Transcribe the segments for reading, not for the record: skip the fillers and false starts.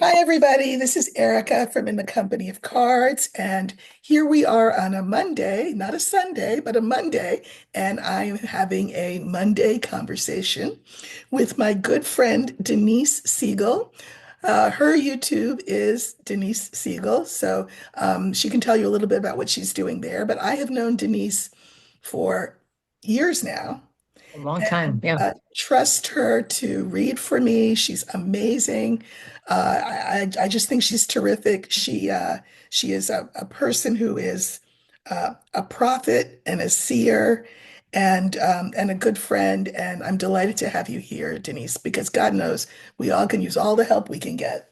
Hi, everybody. This is Erica from In the Company of Cards. And here we are on a Monday, not a Sunday, but a Monday. And I'm having a Monday conversation with my good friend, Denise Siegel. Her YouTube is Denise Siegel. So she can tell you a little bit about what she's doing there. But I have known Denise for years now. A long time. Yeah. Trust her to read for me. She's amazing. I just think she's terrific. She is a person who is a prophet and a seer and a good friend. And I'm delighted to have you here, Denise, because God knows we all can use all the help we can get.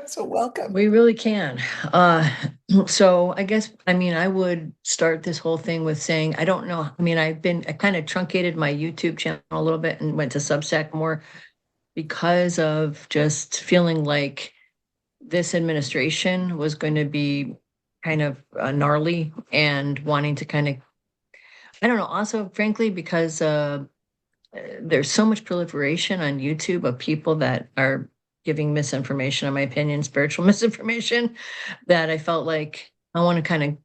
So welcome. We really can. Uh, so I guess, I would start this whole thing with saying, I don't know. I kind of truncated my YouTube channel a little bit and went to Substack more because of just feeling like this administration was going to be kind of gnarly and wanting to kind of, I don't know, also, frankly, because there's so much proliferation on YouTube of people that are giving misinformation, in my opinion, spiritual misinformation, that I felt like I want to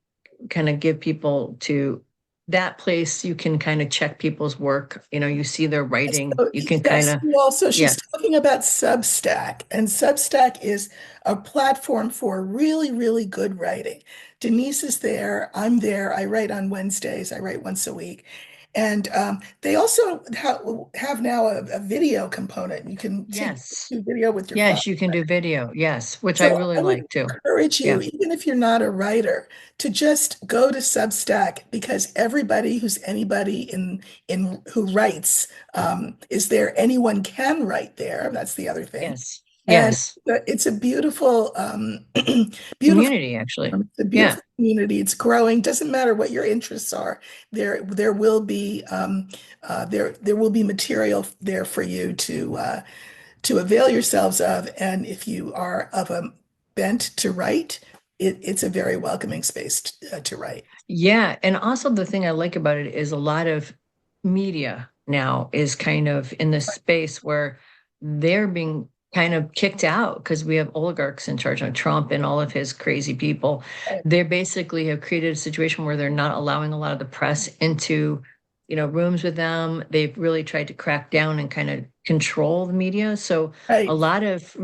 kind of give people to that place. You can kind of check people's work. You see their writing. So, You can kind yes, of, well, so she's yeah, talking about Substack, and Substack is a platform for really, really good writing. Denise is there. I'm there. I write on Wednesdays. I write once a week. And they also have now a video component. You can yes, do video with your phone. yes, you can do video. Yes, which I So really I would like too. encourage you, Yeah. even if you're not a writer, to just go to Substack because everybody who's anybody in who writes is there. Anyone can write there. That's the other thing. Yes. And Yes. it's a beautiful, beautiful, Community, actually. it's a Yeah. beautiful community. It's growing. Doesn't matter what your interests are. There will be there will be material there for you to avail yourselves of. And if you are of a bent to write, it's a very welcoming space to write. Yeah, and also the thing I like about it is a lot of media now is kind of in this space where they're being kind of kicked out because we have oligarchs in charge of Trump and all of his crazy people. They basically have created a situation where they're not allowing a lot of the press into, rooms with them. They've really tried to crack down and kind of control the media. So a Right. lot of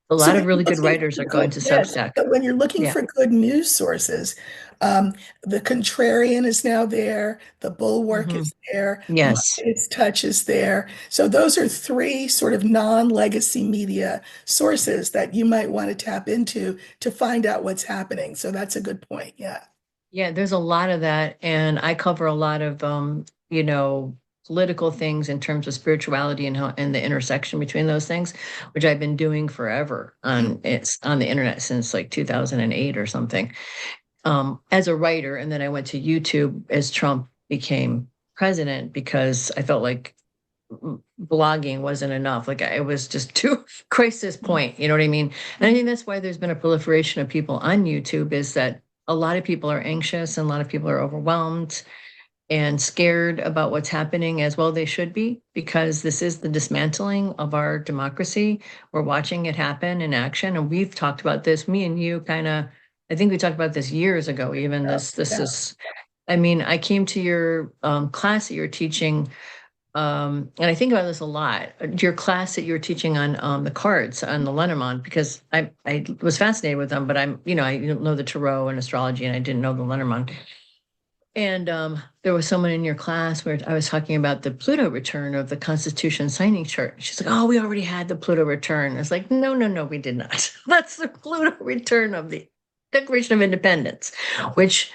a So lot when of you're really good looking writers for are going to yes, Substack. but when you're looking Yeah. for good news sources, um, the Contrarian is now there, the Bulwark Hmm. is there, Yes. Monday's Touch is there. So those are three sort of non-legacy media sources that you might want to tap into to find out what's happening. So that's a good point. Yeah. Yeah, there's a lot of that. And I cover a lot of political things in terms of spirituality and how and the intersection between those things, which I've been doing forever on the internet since like 2008 or something. As a writer, and then I went to YouTube as Trump became president because I felt like blogging wasn't enough. Like it was just too crisis point, you know what I mean? And I think that's why there's been a proliferation of people on YouTube is that a lot of people are anxious and a lot of people are overwhelmed and scared about what's happening as well they should be because this is the dismantling of our democracy. We're watching it happen in action and we've talked about this me and you kind of I think we talked about this years ago even Yeah. this Yeah. is I came to your class that you're teaching and I think about this a lot. Your class that you were teaching on the cards on the Lenormand, because I was fascinated with them, but I didn't know the tarot and astrology, and I didn't know the Lenormand. And there was someone in your class where I was talking about the Pluto return of the Constitution signing chart. She's like, "Oh, we already had the Pluto return." It's like, no, no, no, we did not. That's the Pluto return of the Declaration of Independence, which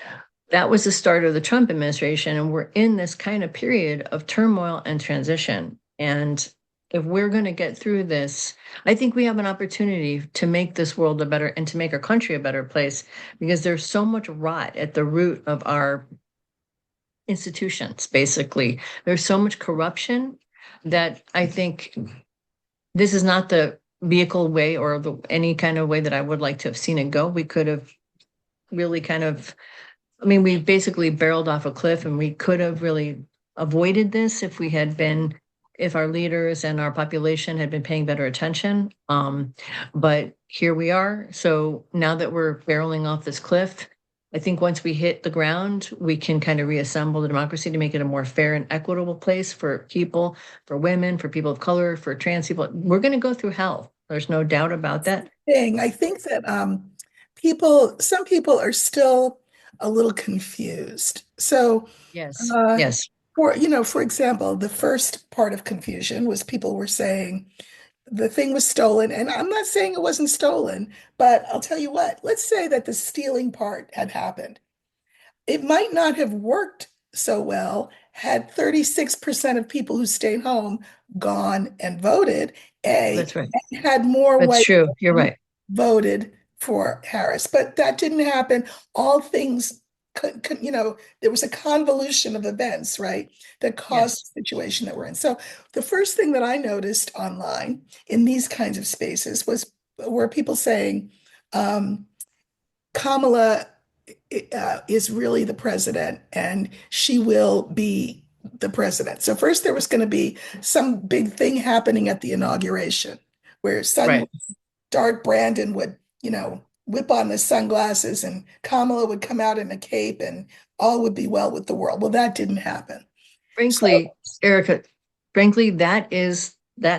that was the start of the Trump administration. And we're in this kind of period of turmoil and transition. And if we're going to get through this, I think we have an opportunity to make this world a better and to make our country a better place because there's so much rot at the root of our institutions, basically. There's so much corruption that I think this is not the vehicle way or any kind of way that I would like to have seen it go. We could have really kind of we basically barreled off a cliff and we could have really avoided this if we had been if our leaders and our population had been paying better attention. But here we are. So now that we're barreling off this cliff, I think once we hit the ground, we can kind of reassemble the democracy to make it a more fair and equitable place for people, for women, for people of color, for trans people. We're going to go through hell. There's no doubt about that. Thing. I think that some people are still a little confused. So, Yes. uh, Yes. for example, the first part of confusion was people were saying the thing was stolen, and I'm not saying it wasn't stolen, but I'll tell you what, let's say that the stealing part had happened. It might not have worked so well had 36% of people who stayed home gone and voted, That's right. and had more That's white true. You're women right. voted for Harris. But that didn't happen. All things, there was a convolution of events, right, that caused Yes. the situation that we're in. So the first thing that I noticed online in these kinds of spaces were people saying, um, Kamala is really the president and she will be the president. So first there was going to be some big thing happening at the inauguration where suddenly Right. Dark Brandon would, whip on the sunglasses and Kamala would come out in a cape and all would be well with the world. Well, that didn't happen. So Frankly, Erica, frankly, that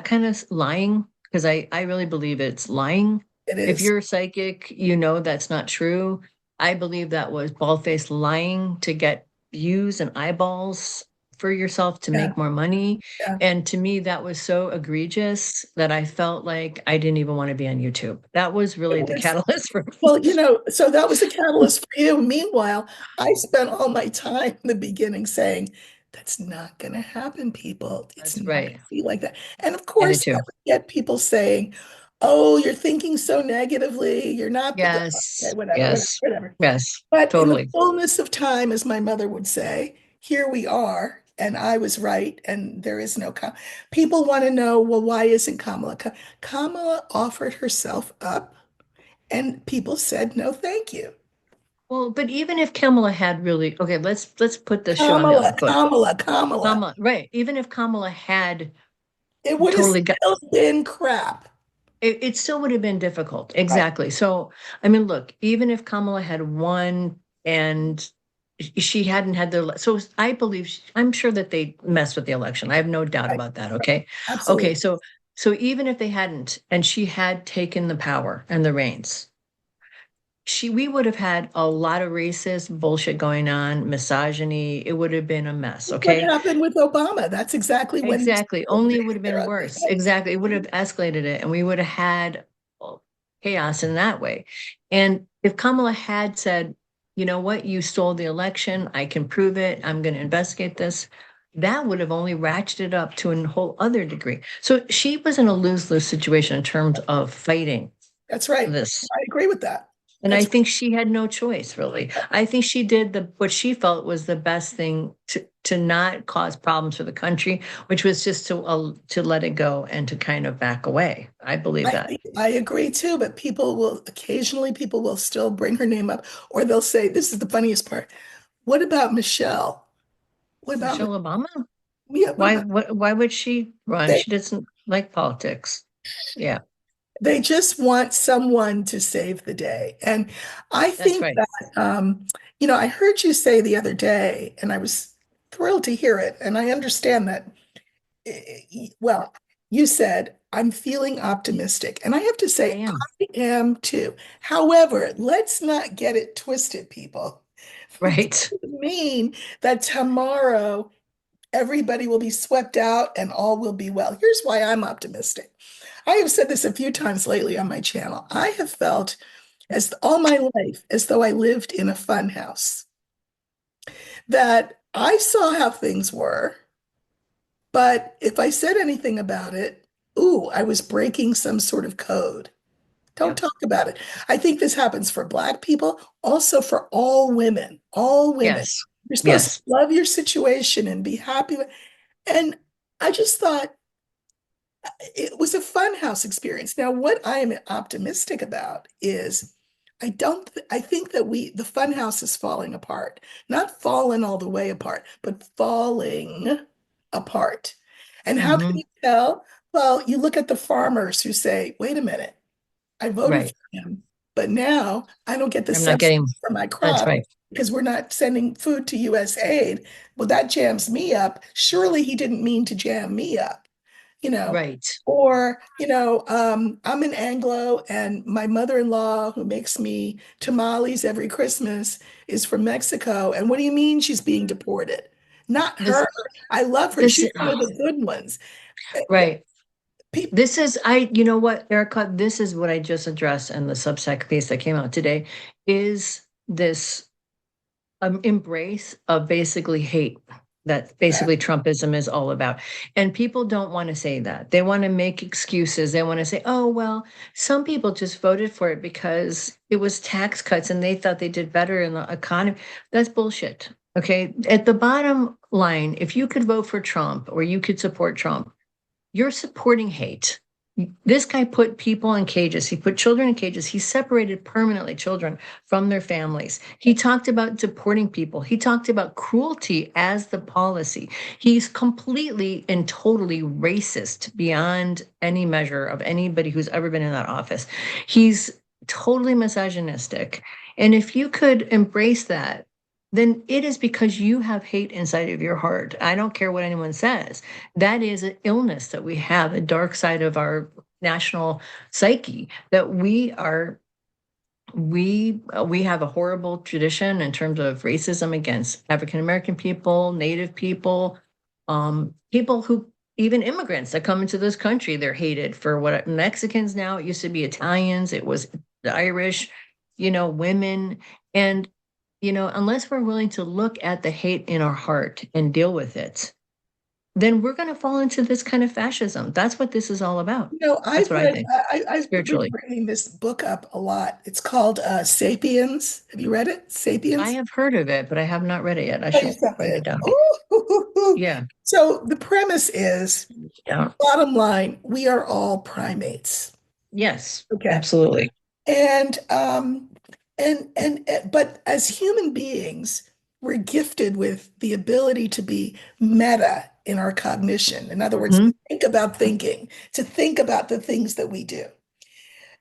kind of lying, because I really believe it's lying. it If is. you're a psychic, you know that's not true. I believe that was bald-faced lying to get views and eyeballs for yourself to Yeah, make more money. yeah. And to me, that was so egregious that I felt like I didn't even want to be on YouTube. That was It really the was. catalyst for me. Well, so that was a catalyst for you. Meanwhile, I spent all my time in the beginning saying, that's not going to happen, people. It's That's not going right. to be like that. And of I did course, I too. would get people saying, oh, you're thinking so negatively. You're not, okay, Yes. whatever, whatever, Yes. whatever. Yes. But in the Totally. fullness of time, as my mother would say, here we are. And I was right, and there is no people want to know, well, why isn't Kamala? Kamala offered herself up and people said, no, thank you. Well, but even if Kamala had really, okay, let's put this show on the Kamala, other foot. Kamala, Kamala. Kamala, right? Even if Kamala had It would have totally got still been crap. it still would have been difficult. Right. Exactly. So, I mean, look, even if Kamala had won and she hadn't had the, so I believe, I'm sure that they messed with the election. I have no doubt Right. about that. Okay. Okay. Absolutely. So even if they hadn't, and she had taken the power and the reins, we would have had a lot of racist bullshit going on, misogyny. It would have been a mess. Look what Okay. happened with Obama. That's exactly when he Exactly. said, Only it would have they're been ugly. worse. Exactly. It would have escalated it and we would have had chaos in that way. And if Kamala had said, you know what, you stole the election, I can prove it, I'm going to investigate this, that would have only ratcheted up to a whole other degree. So she was in a lose-lose situation in terms of fighting That's right. this. I agree with that. And I That's think she had no choice, really. I think she did what she felt was the best thing to not cause problems for the country, which was just to let it go and to kind of back away. I believe that. I agree too, but people will still bring her name up, or they'll say, this is the funniest part. What about Michelle? What about Michelle Obama? Yeah, what about Why would she run? they She doesn't like politics. Yeah, they just want someone to save the day. And I that's think right. that I heard you say the other day, and I was thrilled to hear it. And I understand that well, you said, I'm feeling optimistic. And I have to I say, am. I am too. However, let's not get it twisted, people. It Right. doesn't mean that tomorrow everybody will be swept out and all will be well. Here's why I'm optimistic. I have said this a few times lately on my channel. I have felt as all my life as though I lived in a fun house, that I saw how things were. But if I said anything about it, ooh, I was breaking some sort of code. Don't Yep. talk about it. I think this happens for Black people, also for all women. All women. Yes. You're supposed to Yes. love your situation and be happy. And I just thought it was a fun house experience. Now, what I am optimistic about is I think that the fun house is falling apart. Not fallen all the way apart, but falling apart. And how can Hmm. you tell? Well, you look at the farmers who say, wait a minute, I voted Right. for him, but now I don't get the I'm not subsidy getting, for my that's crop right. because we're not sending food to US aid. Well, that jams me up. Surely he didn't mean to jam me up, you know. Right. Or, I'm an Anglo and my mother-in-law who makes me tamales every Christmas is from Mexico. And what do you mean she's being deported? Not This, her. I love her. this, She's one of the good ones. right. People, This is, you know what, Erica, this is what I just addressed in the Substack piece that came out today, is this embrace of basically hate that basically Trumpism is all about. And people don't want to say that. They want to make excuses. They want to say, oh, well, some people just voted for it because it was tax cuts and they thought they did better in the economy. That's bullshit. Okay. At the bottom line, if you could vote for Trump or you could support Trump, you're supporting hate. This guy put people in cages. He put children in cages. He separated permanently children from their families. He talked about deporting people. He talked about cruelty as the policy. He's completely and totally racist beyond any measure of anybody who's ever been in that office. He's totally misogynistic. And if you could embrace that, then it is because you have hate inside of your heart. I don't care what anyone says. That is an illness that we have, a dark side of our national psyche, that we have a horrible tradition in terms of racism against African American people, Native people, people who, even immigrants that come into this country, they're hated for what Mexicans now. It used to be Italians, it was the Irish, women. And unless we're willing to look at the hate in our heart and deal with it, then we're going to fall into this kind of fascism. That's what this is all about. That's what I think, I've been spiritually. bringing this book up a lot. It's called Sapiens. Have you read it? I Sapiens? have heard of it, but I have not read it yet. I Oh, should you stop write it it. down. Ooh. Yeah. So the premise is, Yeah. bottom line, we are all primates. Yes, Okay. absolutely. And but as human beings, we're gifted with the ability to be meta in our cognition. In other words, Hmm. think about thinking, to think about the things that we do.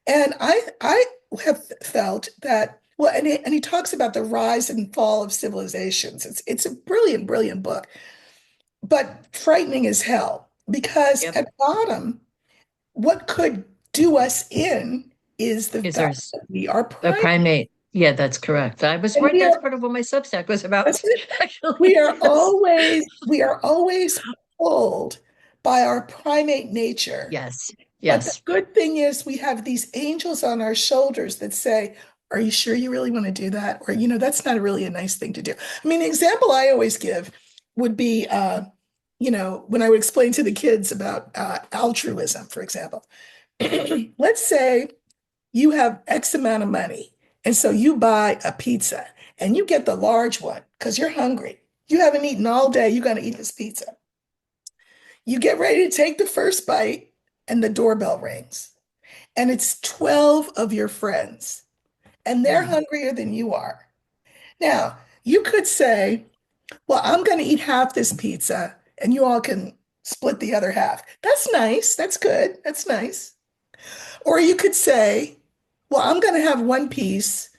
And I have felt that, well, and he talks about the rise and fall of civilizations. It's a brilliant, brilliant book, but frightening as hell because Yep. at bottom, what could do us in is the Is fact there's that we are a primate. primate? Yeah, that's correct. I was And right. That's part of what my Substack was about, we actually. are Yes. always pulled by our primate nature. Yes. But the Yes. good thing is we have these angels on our shoulders that say, are you sure you really want to do that? Or, that's not really a nice thing to do. I mean, the example I always give would be, when I would explain to the kids about altruism, for example. Let's say you have X amount of money, and so you buy a pizza and you get the large one because you're hungry. You haven't eaten all day, you're going to eat this pizza. You get ready to take the first bite, and the doorbell rings, and it's 12 of your friends, and they're Mm. hungrier than you are. Now, you could say, well, I'm going to eat half this pizza, and you all can split the other half. That's nice. That's good. That's nice. Or you could say, well, I'm going to have one piece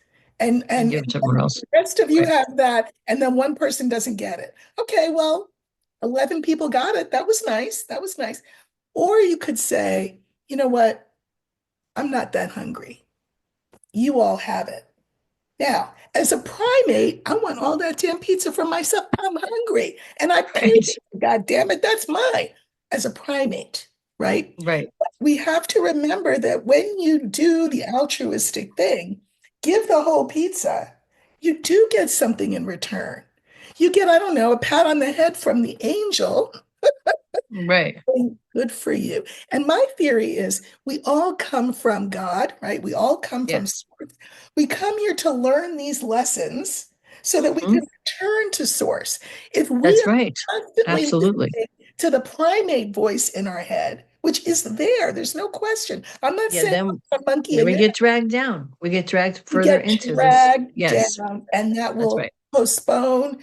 and And and give it to everyone else. the rest of you Right. have that, and then one person doesn't get it. Okay, well, 11 people got it. That was nice. That was nice. Or you could say, you know what? I'm not that hungry. You all have it. Now, as a primate, I want all that damn pizza for myself. I'm hungry and I paid Right. for it. God damn it, that's mine as a primate, right? Right. We have to remember that when you do the altruistic thing, give the whole pizza, you do get something in return. You get, I don't know, a pat on the head from the angel. Right. Good for you. And my theory is we all come from God, right? We all come from Yes. source. We come here to learn these lessons so that we Hmm. can return to source. If we That's are right. constantly Absolutely. listening to the primate voice in our head, which is there's no question. I'm not Yeah. saying Then, I'm a monkey then in we your get dragged down. We get dragged we further get into this. dragged Yes. down, and that That's will right. postpone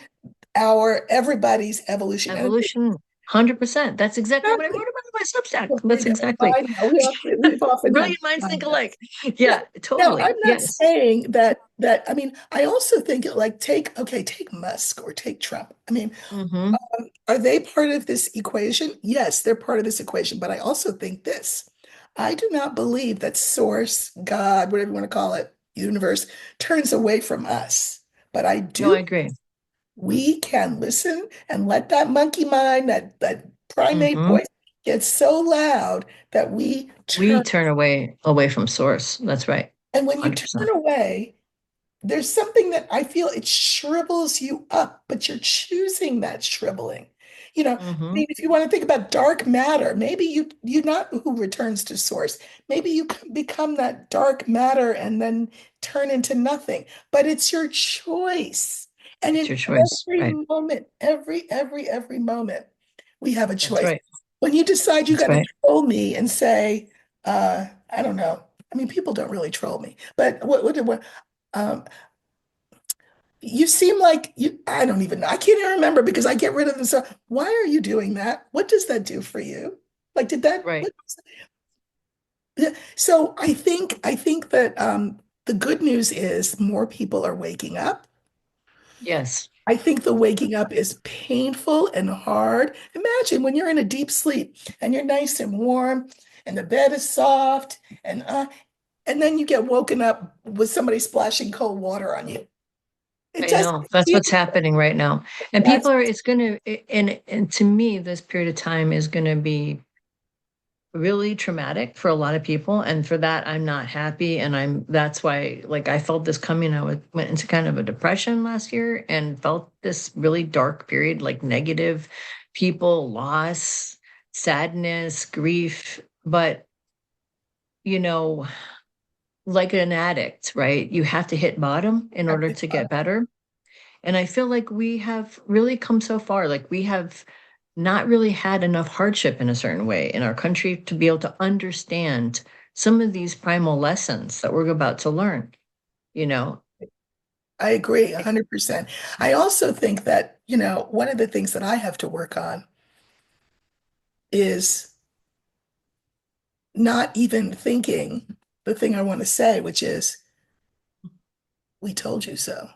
our everybody's evolution. And Evolution. 100%. That's exactly what I Exactly. wrote about in my Substack. Well, That's exactly. I know we've often had Brilliant minds think on that. alike. Yeah. Yeah, Now, I'm totally. not Yes. saying that I mean, I also think like take Musk or take Trump. I mean, Hmm. are they part of this equation? Yes, they're part of this equation, but I also think this. I do not believe that source, God, whatever you want to call it, universe, turns away from us. But I No, do, I agree. we can listen and let that monkey mind, that primate Hmm. voice get so loud that we We turn. turn away from source. That's right. And when you turn 100%. away, there's something that I feel it shrivels you up, but you're choosing that shriveling. I Hmm. mean, if you want to think about dark matter, maybe you're not who returns to source. Maybe you become that dark matter and then turn into nothing. But it's your choice. And It's in your choice. every Right. moment, every moment, we have a That's choice. right. When you decide you That's got to right. troll me and say, I don't know. I mean, people don't really troll me, but um, you seem like I don't even know. I can't even remember because I get rid of them. So why are you doing that? What does that do for you? Like, did that, Right. yeah. So I think that the good news is more people are waking up. Yes. I think the waking up is painful and hard. Imagine when you're in a deep sleep and you're nice and warm and the bed is soft and then you get woken up with somebody splashing cold water on you. It I doesn't know that's feel what's happening right now. And that's people are, it's going to, and to me, this period of time is going to be really traumatic for a lot of people. And for that, I'm not happy. And that's why, like, I felt this coming. Went into kind of a depression last year and felt this really dark period, like negative people, loss, sadness, grief. But, you know, like an addict, right? You have to hit bottom in order to get better. And I feel like we have really come so far. Like we have not really had enough hardship in a certain way in our country to be able to understand some of these primal lessons that we're about to learn, you know? I agree 100%. I also think that, one of the things that I have to work on is not even thinking the thing I want to say, which is, we told you so.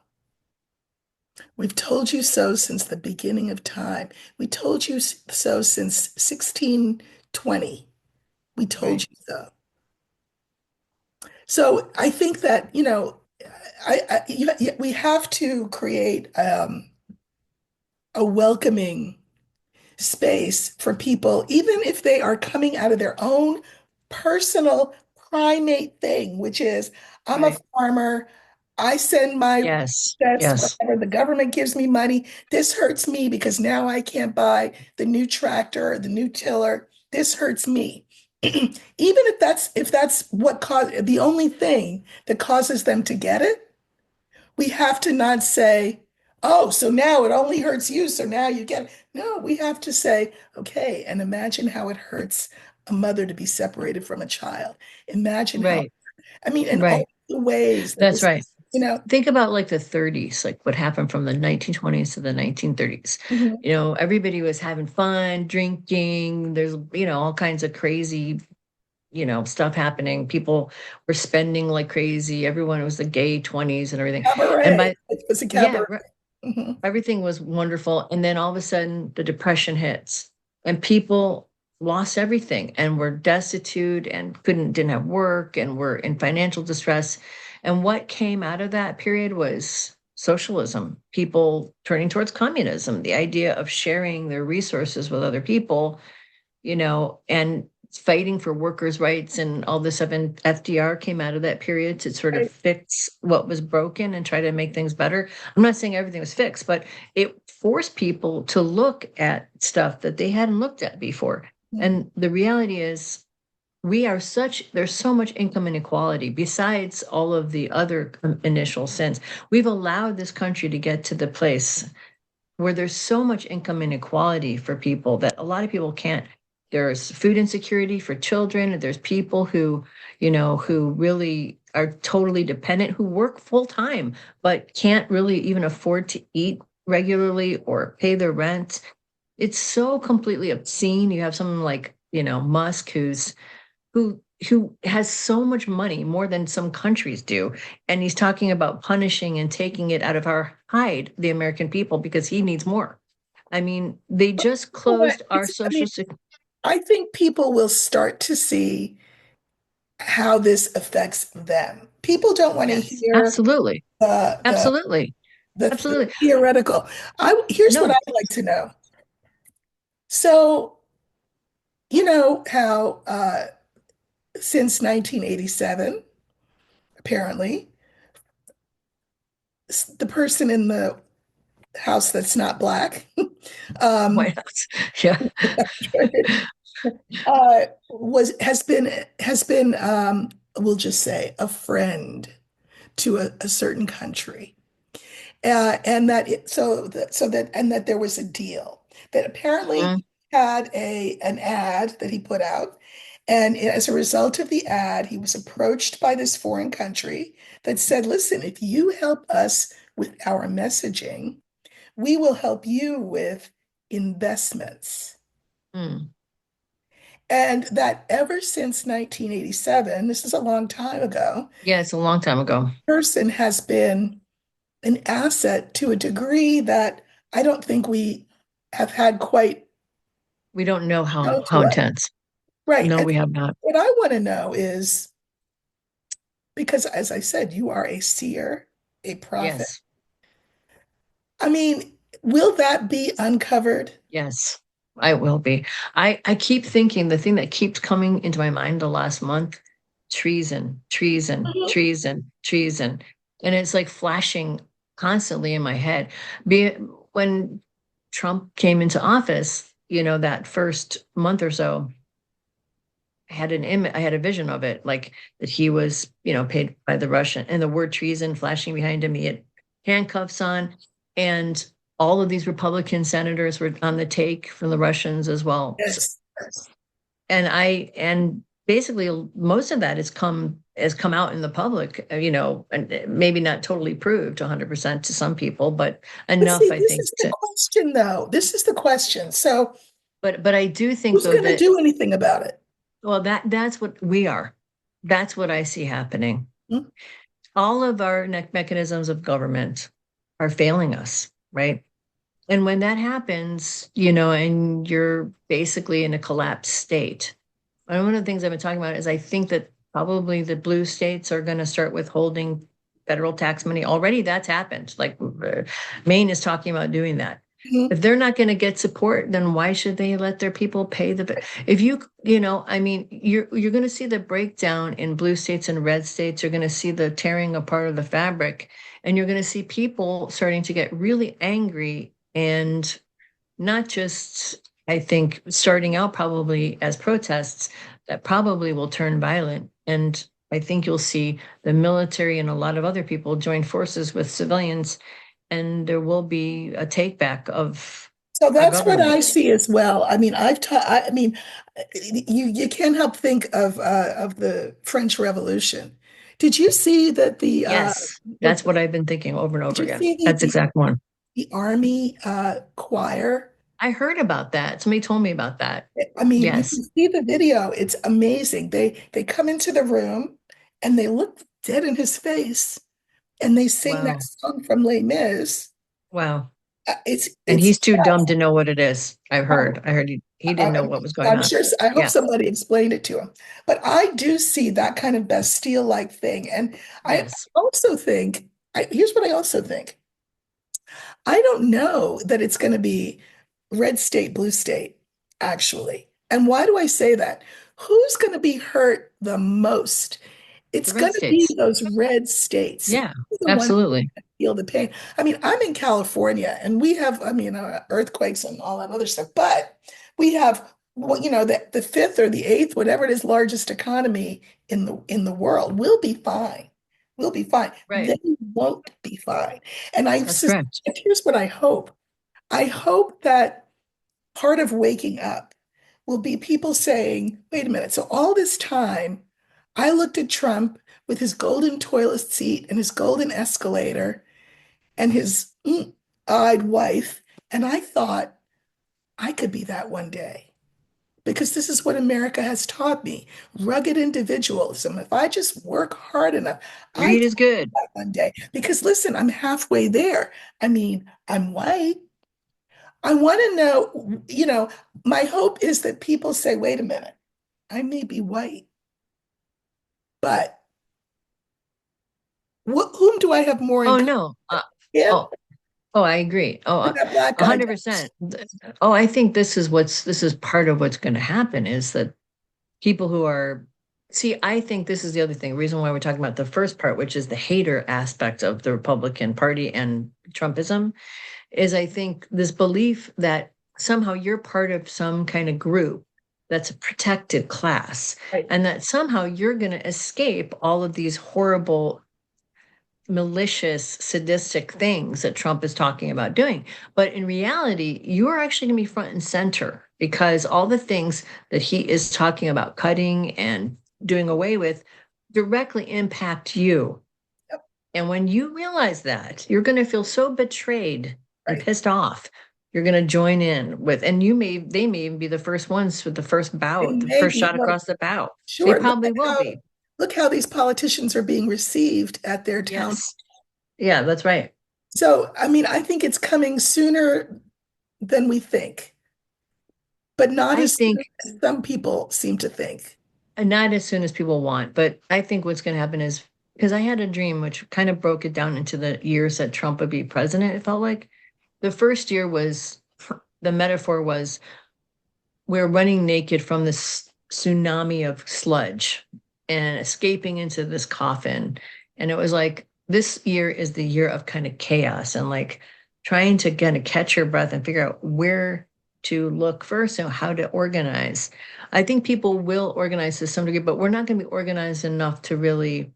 We've told you so since the beginning of time. We told you so since 1620. We told Right. you so. So I think that, we have to create a welcoming space for people, even if they are coming out of their own personal primate thing, which is I'm a Right. farmer. I send my Yes. that's Yes. whatever the government gives me money. This hurts me because now I can't buy the new tractor or the new tiller. This hurts me. Even if that's what caused the only thing that causes them to get it, we have to not say, oh, so now it only hurts you, so now you get it. No, we have to say, okay, and imagine how it hurts a mother to be separated from a child. Imagine how, Right. I mean, in all Right. the ways that That's this, right. you know, Think about like the 30s, like what happened from the 1920s to the 1930s. mhm, Everybody was having fun, drinking. There's, all kinds of crazy stuff happening. People were spending like crazy. Everyone, it was the gay 20s and everything. And cabaret. by, It was a yeah, cabaret. Mhm. everything was wonderful. And then all of a sudden the depression hits and people lost everything and were destitute and didn't have work and were in financial distress. And what came out of that period was socialism, people turning towards communism, the idea of sharing their resources with other people, and fighting for workers' rights and all this stuff. And FDR came out of that period to sort of Right. fix what was broken and try to make things better. I'm not saying everything was fixed, but it forced people to look at stuff that they hadn't looked at before. Mhm. And the reality is, there's so much income inequality besides all of the other initial sins. We've allowed this country to get to the place where there's so much income inequality for people that a lot of people can't. There's food insecurity for children. There's people who really are totally dependent, who work full time, but can't really even afford to eat regularly or pay their rent. It's so completely obscene. You have someone like, Musk, who who has so much money, more than some countries do, and he's talking about punishing and taking it out of our hide, the American people, because he needs more. I mean, they just But closed our I mean, social security. I think people will start to see how this affects them. People don't want to Yes, hear absolutely. the the Absolutely. the Absolutely. theoretical. Here's what No, I'd like to know. So, you know how since 1987, apparently, the person in the house that's not black um, White House. Yeah. was has been we'll just say a friend to a certain country. And that and that there was a deal that apparently Mm, had an ad that he put out, and as a result of the ad, he was approached by this foreign country that said, "Listen, if you help us with our messaging, we will help you with investments." mm. And that ever since 1987, this is a long time ago, Yeah, it's a long time ago. person has been an asset to a degree that I don't think we have had quite We don't know how known how to us. intense. Right. No, And we have not. what I want to know is because, as I said, you are a seer, a prophet. Yes. I mean, will that be uncovered? Yes, I will be. I keep thinking the thing that keeps coming into my mind the last month, treason, treason, Mhm. treason, treason. And it's like flashing constantly in my head. Be it when Trump came into office, that first month or so, I had a vision of it, like that he was, paid by the Russian, and the word treason flashing behind him. He had handcuffs on, and all of these Republican senators were on the take from the Russians as well. Yes. And basically most of that has come out in the public, and maybe not totally proved 100% to some people, but But enough, see, I this think, is the question, though. This is the question. So, but I do think who's though going to that, do anything about it? well, that's what we are. That's what I see happening. Hmm? All of our mechanisms of government are failing us, right? And when that happens, and you're basically in a collapsed state. And one of the things I've been talking about is I think that probably the blue states are going to start withholding federal tax money. Already that's happened. Like Maine is talking about doing that. Mhm. If they're not going to get support, then why should they let their people pay the? If I mean, you're going to see the breakdown in blue states and red states. You're going to see the tearing apart of the fabric, and you're going to see people starting to get really angry, and not just, I think, starting out probably as protests that probably will turn violent. And I think you'll see the military and a lot of other people join forces with civilians, and there will be a take back of So our that's what government. I see as well. I mean, I've taught. I mean, you can't help think of the French Revolution. Did you see that Yes, the that's what I've been thinking over and did over you again. see That's exact one. the army choir? I heard about that. Somebody told me about that. I mean, you Yes. can see the video. It's amazing. They come into the room and they look dead in his face and they sing that Wow. song from Les Mis. Wow. It's And it's he's too dumb to know what it is. I've heard. I heard he didn't I, know what was going I'm on. sure, I hope Yeah. somebody explained it to him. But I do see that kind of Bastille-like thing. And I Yes. also think, here's what I also think. I don't know that it's going to be red state, blue state, actually. And why do I say that? Who's going to be hurt the most? It's The going red to be states. those red states. Yeah, They're the ones absolutely. that feel the pain. I mean, I'm in California and we have, I mean, earthquakes and all that other stuff, but we have, well, the fifth or the eighth, whatever it is, largest economy in the world. We'll be fine. We'll be fine. They Right. won't be fine. And I That's suspect, correct. here's what I hope. I hope that part of waking up will be people saying, wait a minute, so all this time, I looked at Trump with his golden toilet seat and his golden escalator and his eyed wife, and I thought, I could be that one day because this is what America has taught me, rugged individualism. If I just work hard enough, I Greed can is good. be that one day. Because listen, I'm halfway there. I mean, I'm white. I want to know, my hope is that people say, wait a minute, I may be white, but whom do I have more in Oh common no. with? Him Oh, oh, I agree. Oh, or that black guy does? 100%. Oh, I think this is part of what's going to happen is that people who are, see, I think this is the other thing, reason why we're talking about the first part, which is the hater aspect of the Republican Party and Trumpism, is I think this belief that somehow you're part of some kind of group that's a protected class, Right. and that somehow you're going to escape all of these horrible malicious, sadistic things that Trump is talking about doing. But in reality, you are actually going to be front and center because all the things that he is talking about cutting and doing away with directly impact you. Yep. And when you realize that, you're going to feel so betrayed and Right. pissed off. You're going to join in with, and they may even be the first ones with the first bow, And the first maybe, shot well, across the bow. They sure. probably will be. Look how these politicians are being received at their town. Yes. Yeah, that's right. So, I mean, I think it's coming sooner than we think, but not I as soon think as some people seem to think. and not as soon as people want, but I think what's going to happen is because I had a dream which kind of broke it down into the years that Trump would be president. It felt like the first year was the metaphor was we're running naked from this tsunami of sludge and escaping into this coffin. And it was like this year is the year of kind of chaos and like trying to kind of catch your breath and figure out where to look first and how to organize. I think people will organize to some degree, but we're not going to be organized enough to really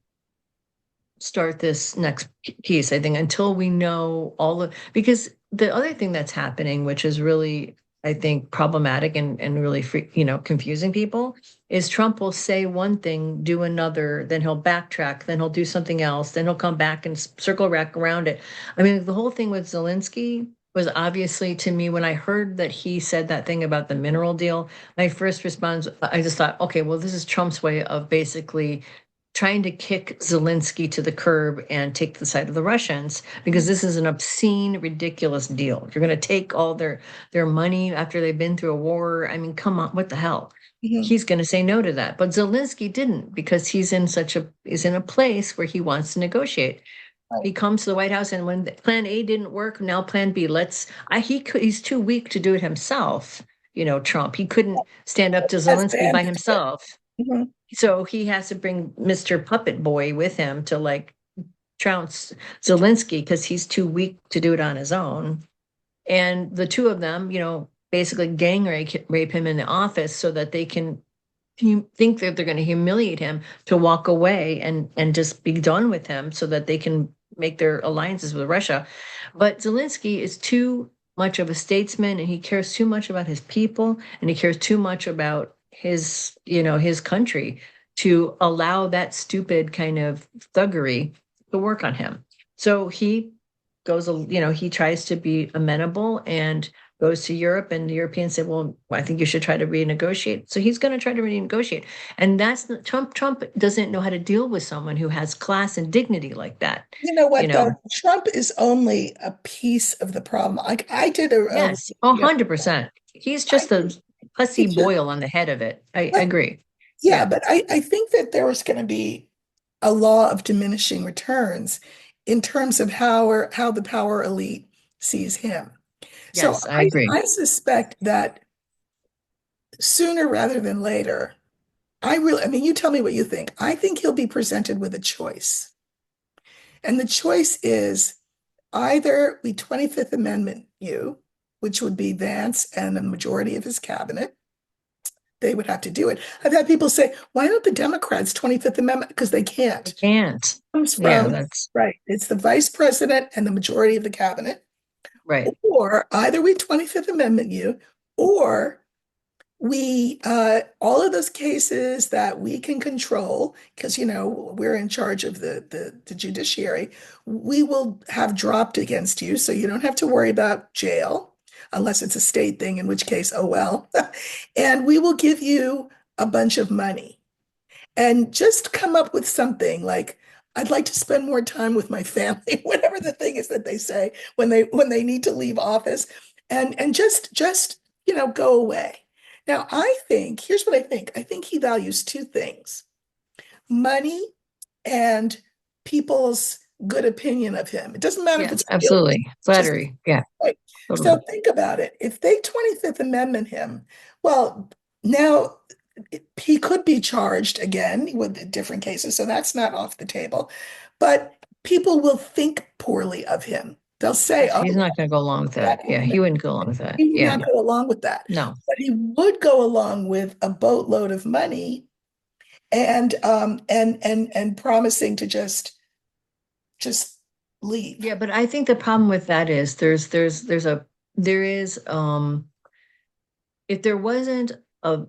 start this next piece. I think until we know all the, because the other thing that's happening, which is really, I think, problematic and really, confusing people, is Trump will say one thing, do another, then he'll backtrack, then he'll do something else, then he'll come back and circle back around it. I mean, the whole thing with Zelensky was obviously to me when I heard that he said that thing about the mineral deal, my first response, I just thought, okay, well, this is Trump's way of basically trying to kick Zelensky to the curb and take the side of the Russians because this is an obscene, ridiculous deal. You're going to take all their money after they've been through a war. I mean, come on, what the hell? Mhm. He's going to say no to that. But Zelensky didn't because he's in a place where he wants to negotiate. Right. He comes to the White House, and when Plan A didn't work, now Plan B. He's too weak to do it himself. Trump. He couldn't stand up to Has Zelensky by bandwidth. himself, Mhm. so he has to bring Mr. Puppet Boy with him to like trounce Zelensky because he's too weak to do it on his own. And the two of them, basically rape him in the office so that they can think that they're going to humiliate him to walk away and just be done with him so that they can make their alliances with Russia. But Zelensky is too much of a statesman and he cares too much about his people and he cares too much about his country to allow that stupid kind of thuggery to work on him. So he tries to be amenable and goes to Europe, and the Europeans say, well, I think you should try to renegotiate. So he's going to try to renegotiate. And that's Trump. Trump doesn't know how to deal with someone who has class and dignity like that. You know You what, though? know, Trump is only a piece of the problem. Like I did a yes, 100%. He's I just a pussy it's just, boil on the head of it. I but agree. yeah, Yeah. but I think that there was going to be a law of diminishing returns in terms of how the power elite sees him. So Yes, I agree. I suspect that sooner rather than later, I mean, you tell me what you think. I think he'll be presented with a choice. And the choice is either we 25th Amendment you, which would be Vance and a majority of his cabinet. They would have to do it. I've had people say, why don't the Democrats 25th Amendment? Because they I can't. It can't. comes Yeah, from, that's right, it's the vice president and the majority of the cabinet. right. Or either we 25th Amendment you, or we all of those cases that we can control because we're in charge of the judiciary, we will have dropped against you so you don't have to worry about jail. unless it's a state thing, in which case, oh well. And we will give you a bunch of money. And just come up with something like, I'd like to spend more time with my family, whatever the thing is that they say when they need to leave office, and just go away. Now, I think, here's what I think. I think he values two things: money and people's good opinion of him. It doesn't matter if Yeah, it's real, absolutely. just Flattery. Yeah, right. So totally. think about it. If they 25th Amendment him, well, now he could be charged again with different cases, so that's not off the table. But people will think poorly of him. They'll say, Yeah, "Oh, he's not going to go along with that. that Yeah, he wouldn't go along with that. he would Yeah, not go along with that." no. But he would go along with a boatload of money and promising to just leave. Yeah, but I think the problem with that is there is if there wasn't a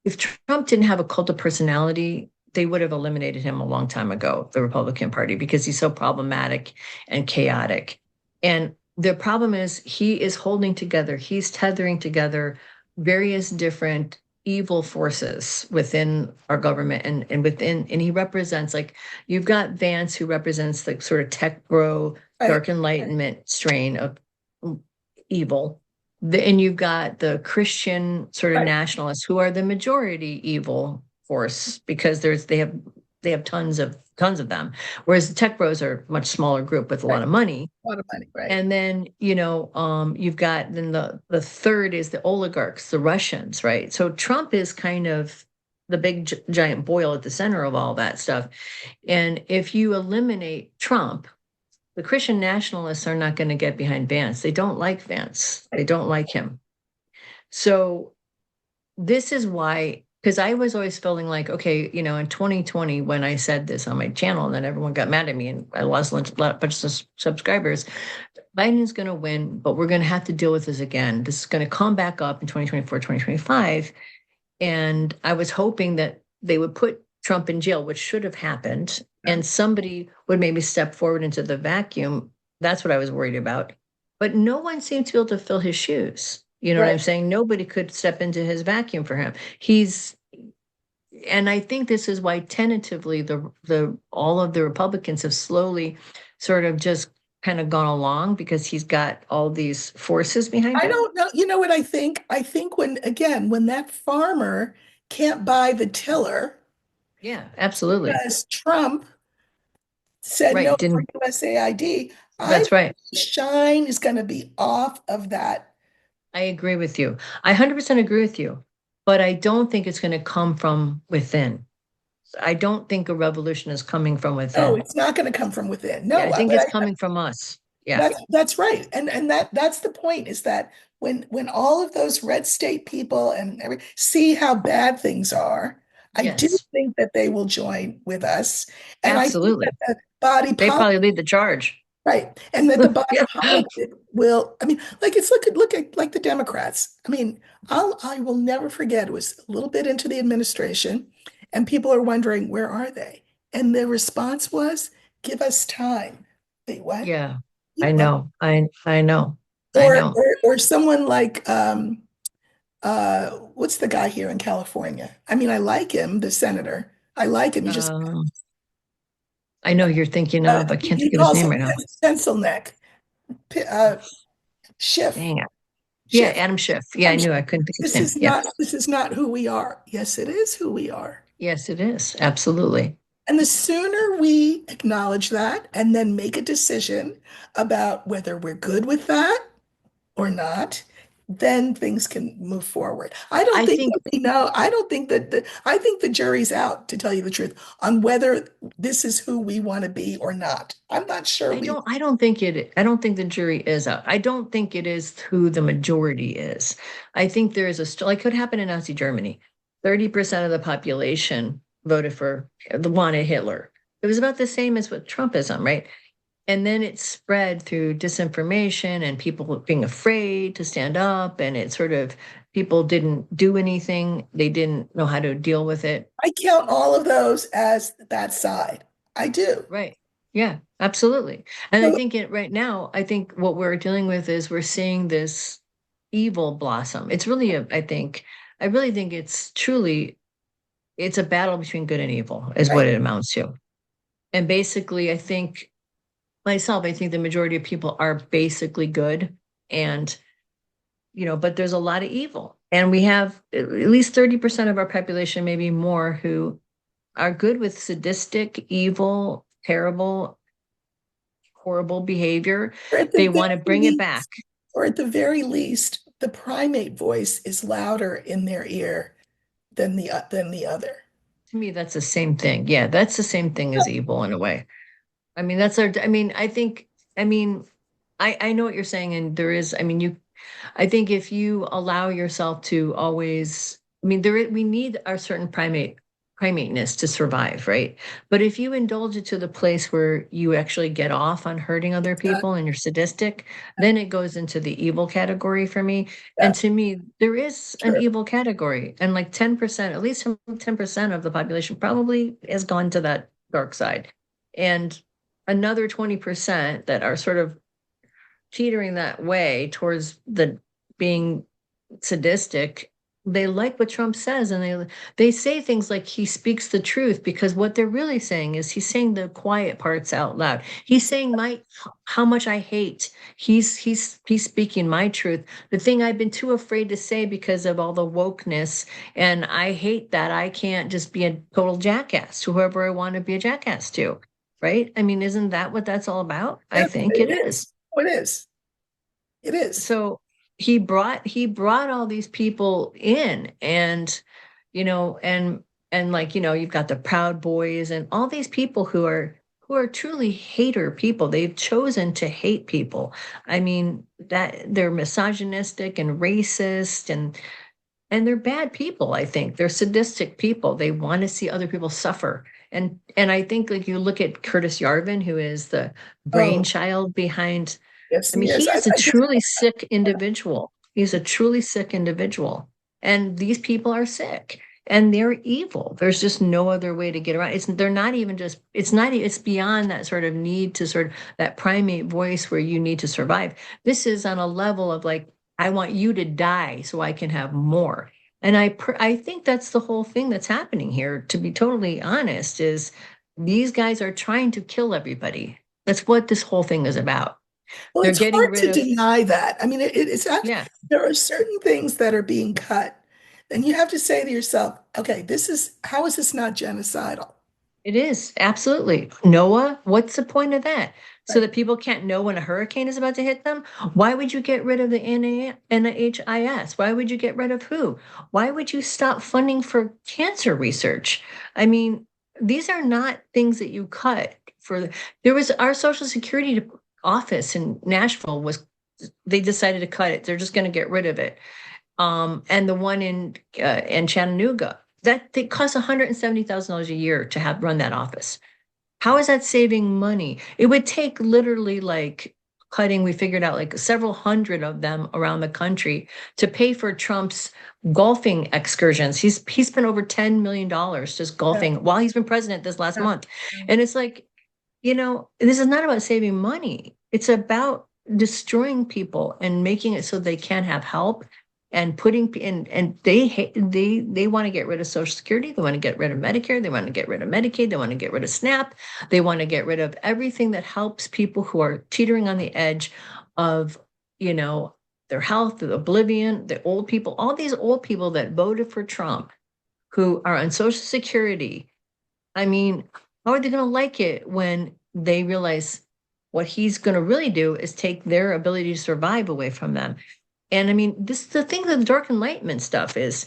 if Trump didn't have a cult of personality, they would have eliminated him a long time ago, the Republican Party, because he's so problematic and chaotic. And the problem is he is holding together, he's tethering together various different evil forces within our government and within, and he represents, like, you've got Vance, who represents the sort of tech bro, Right, dark enlightenment strain of evil. And you've got the Christian sort of right. nationalists, who are the majority evil force, because they have tons of them, whereas the tech bros are a much smaller group with a Right. lot of money. A lot of money, right? And then you've got, then the third is the oligarchs, the Russians, right? So Trump is kind of the big giant boil at the center of all that stuff. And if you eliminate Trump, the Christian nationalists are not going to get behind Vance. They don't like Vance. They Right. don't like him. So this is why, because I was always feeling like, okay, in 2020, when I said this on my channel, and then everyone got mad at me and I lost a bunch of subscribers, Biden's going to win, but we're going to have to deal with this again. This is going to come back up in 2024, 2025. And I was hoping that they would put Trump in jail, which should have happened, Yeah. and somebody would maybe step forward into the vacuum. That's what I was worried about. But no one seemed to be able to fill his shoes. You know what I'm Right. saying? Nobody could step into his vacuum for him. And I think this is why tentatively the all of the Republicans have slowly sort of just kind of gone along, because he's got all these forces behind I him. don't know. You know what I think? I think when that farmer can't buy the tiller Yeah, absolutely. because Trump said no Right. for Didn't USAID, I That's think right. the shine is going to be off of that. I agree with you. I 100% agree with you, but I don't think it's going to come from within. I don't think a revolution is coming from No, within. it's not going to come from within. Yeah, No, I think it's coming from us. Yeah. that's right. And that's the point, is that when all of those red state people and see how bad things are, I do Yes, think that they will join with us. And I think that absolutely. the body They politic, probably lead the charge. right, and that the body Yeah. politic will, I mean, like, it's look at like the Democrats. I mean, I will never forget, it was a little bit into the administration and people are wondering, where are they? And the response was, give us time. Wait, what? Yeah. I You what? know. I know. I Or, know. or someone like what's the guy here in California? I mean, I like him, the senator. I like him. He just Um, I know you're thinking of, I can't he think of his calls name him right now. pencil neck. Schiff. Dang it. Yeah, Schiff. Adam Schiff. Yeah, I I'm knew, I couldn't think of his This name. is Yeah. not who we are. Yes, it is who we are. Yes, it is. Absolutely. And the sooner we acknowledge that and then make a decision about whether we're good with that or not, then things can move forward. I don't I think think that we know. I don't think that I think the jury's out, to tell you the truth, on whether this is who we want to be or not. I'm not sure I don't think the jury is out. I don't think it is who the majority is. I think there is like could happen in Nazi Germany. 30% of the population voted for the wanted Hitler. It was about the same as with Trumpism, right? And then it spread through disinformation and people being afraid to stand up, and it sort of, people didn't do anything. They didn't know how to deal with it. I count all of those as that side. I do. Right. Yeah, absolutely. And I So think right now, I think what we're dealing with is we're seeing this. evil blossom. It's really I really think it's a battle between good and evil is what Right. it amounts to. And basically, I think the majority of people are basically good. And, but there's a lot of evil. And we have at least 30% of our population, maybe more, who are good with sadistic, evil, terrible, horrible behavior. Or at the They very want to bring it back. least, or at the very least, the primate voice is louder in their ear than the other. To me, that's the same thing. Yeah, that's the same thing as evil in a way. I mean, I mean, I know what you're saying. And there is, I think if you allow yourself to always, we need our certain primateness to survive, right? But if you indulge it to the place where you actually get off on hurting other Uh, people and you're sadistic, then it goes into the evil category for me. And yeah, to me, there is an true. evil category, and like 10%, at least 10% of the population probably has gone to that dark side. And another 20% that are sort of teetering that way towards the being sadistic. They like what Trump says, and they say things like he speaks the truth, because what they're really saying is he's saying the quiet parts out loud. He's saying my how much I hate. He's speaking my truth, the thing I've been too afraid to say because of all the wokeness, and I hate that I can't just be a total jackass to whoever I want to be a jackass to. Right? I mean, isn't that what that's all about? I Yep, think it it is. is. Oh, it is. It is. So he brought all these people in, and and like, you've got the Proud Boys and all these people who are truly hater people. They've chosen to hate people. I mean, that they're misogynistic and racist, and they're bad people. I think they're sadistic people. They want to see other people suffer. And I think, like, you look at Curtis Yarvin, who is the Oh, brainchild behind. yes, I he mean, is. he is a I just, truly sick individual. He's a truly sick individual. And these people are sick and they're evil. There's just no other way to get around. They're not even just, it's not, it's beyond that sort of need to sort of that primate voice where you need to survive. This is on a level of like, I want you to die so I can have more. And I think that's the whole thing that's happening here, to be totally honest, is these guys are trying to kill everybody. That's what this whole thing is about. well, They're it's getting hard rid to of, deny that. I mean, it's actually, yeah, there are certain things that are being cut. Then you have to say to yourself, okay, how is this not genocidal? it is absolutely. Noah, what's the point of that? So Right. that people can't know when a hurricane is about to hit them? Why would you get rid of the NIHIS? Why would you get rid of who? Why would you stop funding for cancer research? I mean, these are not things that you cut for. There was our Social Security office in Nashville they decided to cut it. They're just going to get rid of it. And the one in Chattanooga, that they cost $170,000 a year to have run that office. How is that saving money? It would take literally like cutting, we figured out like several hundred of them around the country to pay for Trump's golfing excursions. He spent over $10 million just Yeah. golfing while he's been president this last Yeah. month. And it's like, this is not about saving money. It's about destroying people and making it so they can't have help, and putting and they want to get rid of Social Security. They want to get rid of Medicare. They want to get rid of Medicaid. They want to get rid of SNAP. They want to get rid of everything that helps people who are teetering on the edge of, you know, their health, the oblivion, the old people, all these old people that voted for Trump who are on Social Security. I mean, how are they going to like it when they realize what he's going to really do is take their ability to survive away from them? And I mean, this the thing that the dark enlightenment stuff is,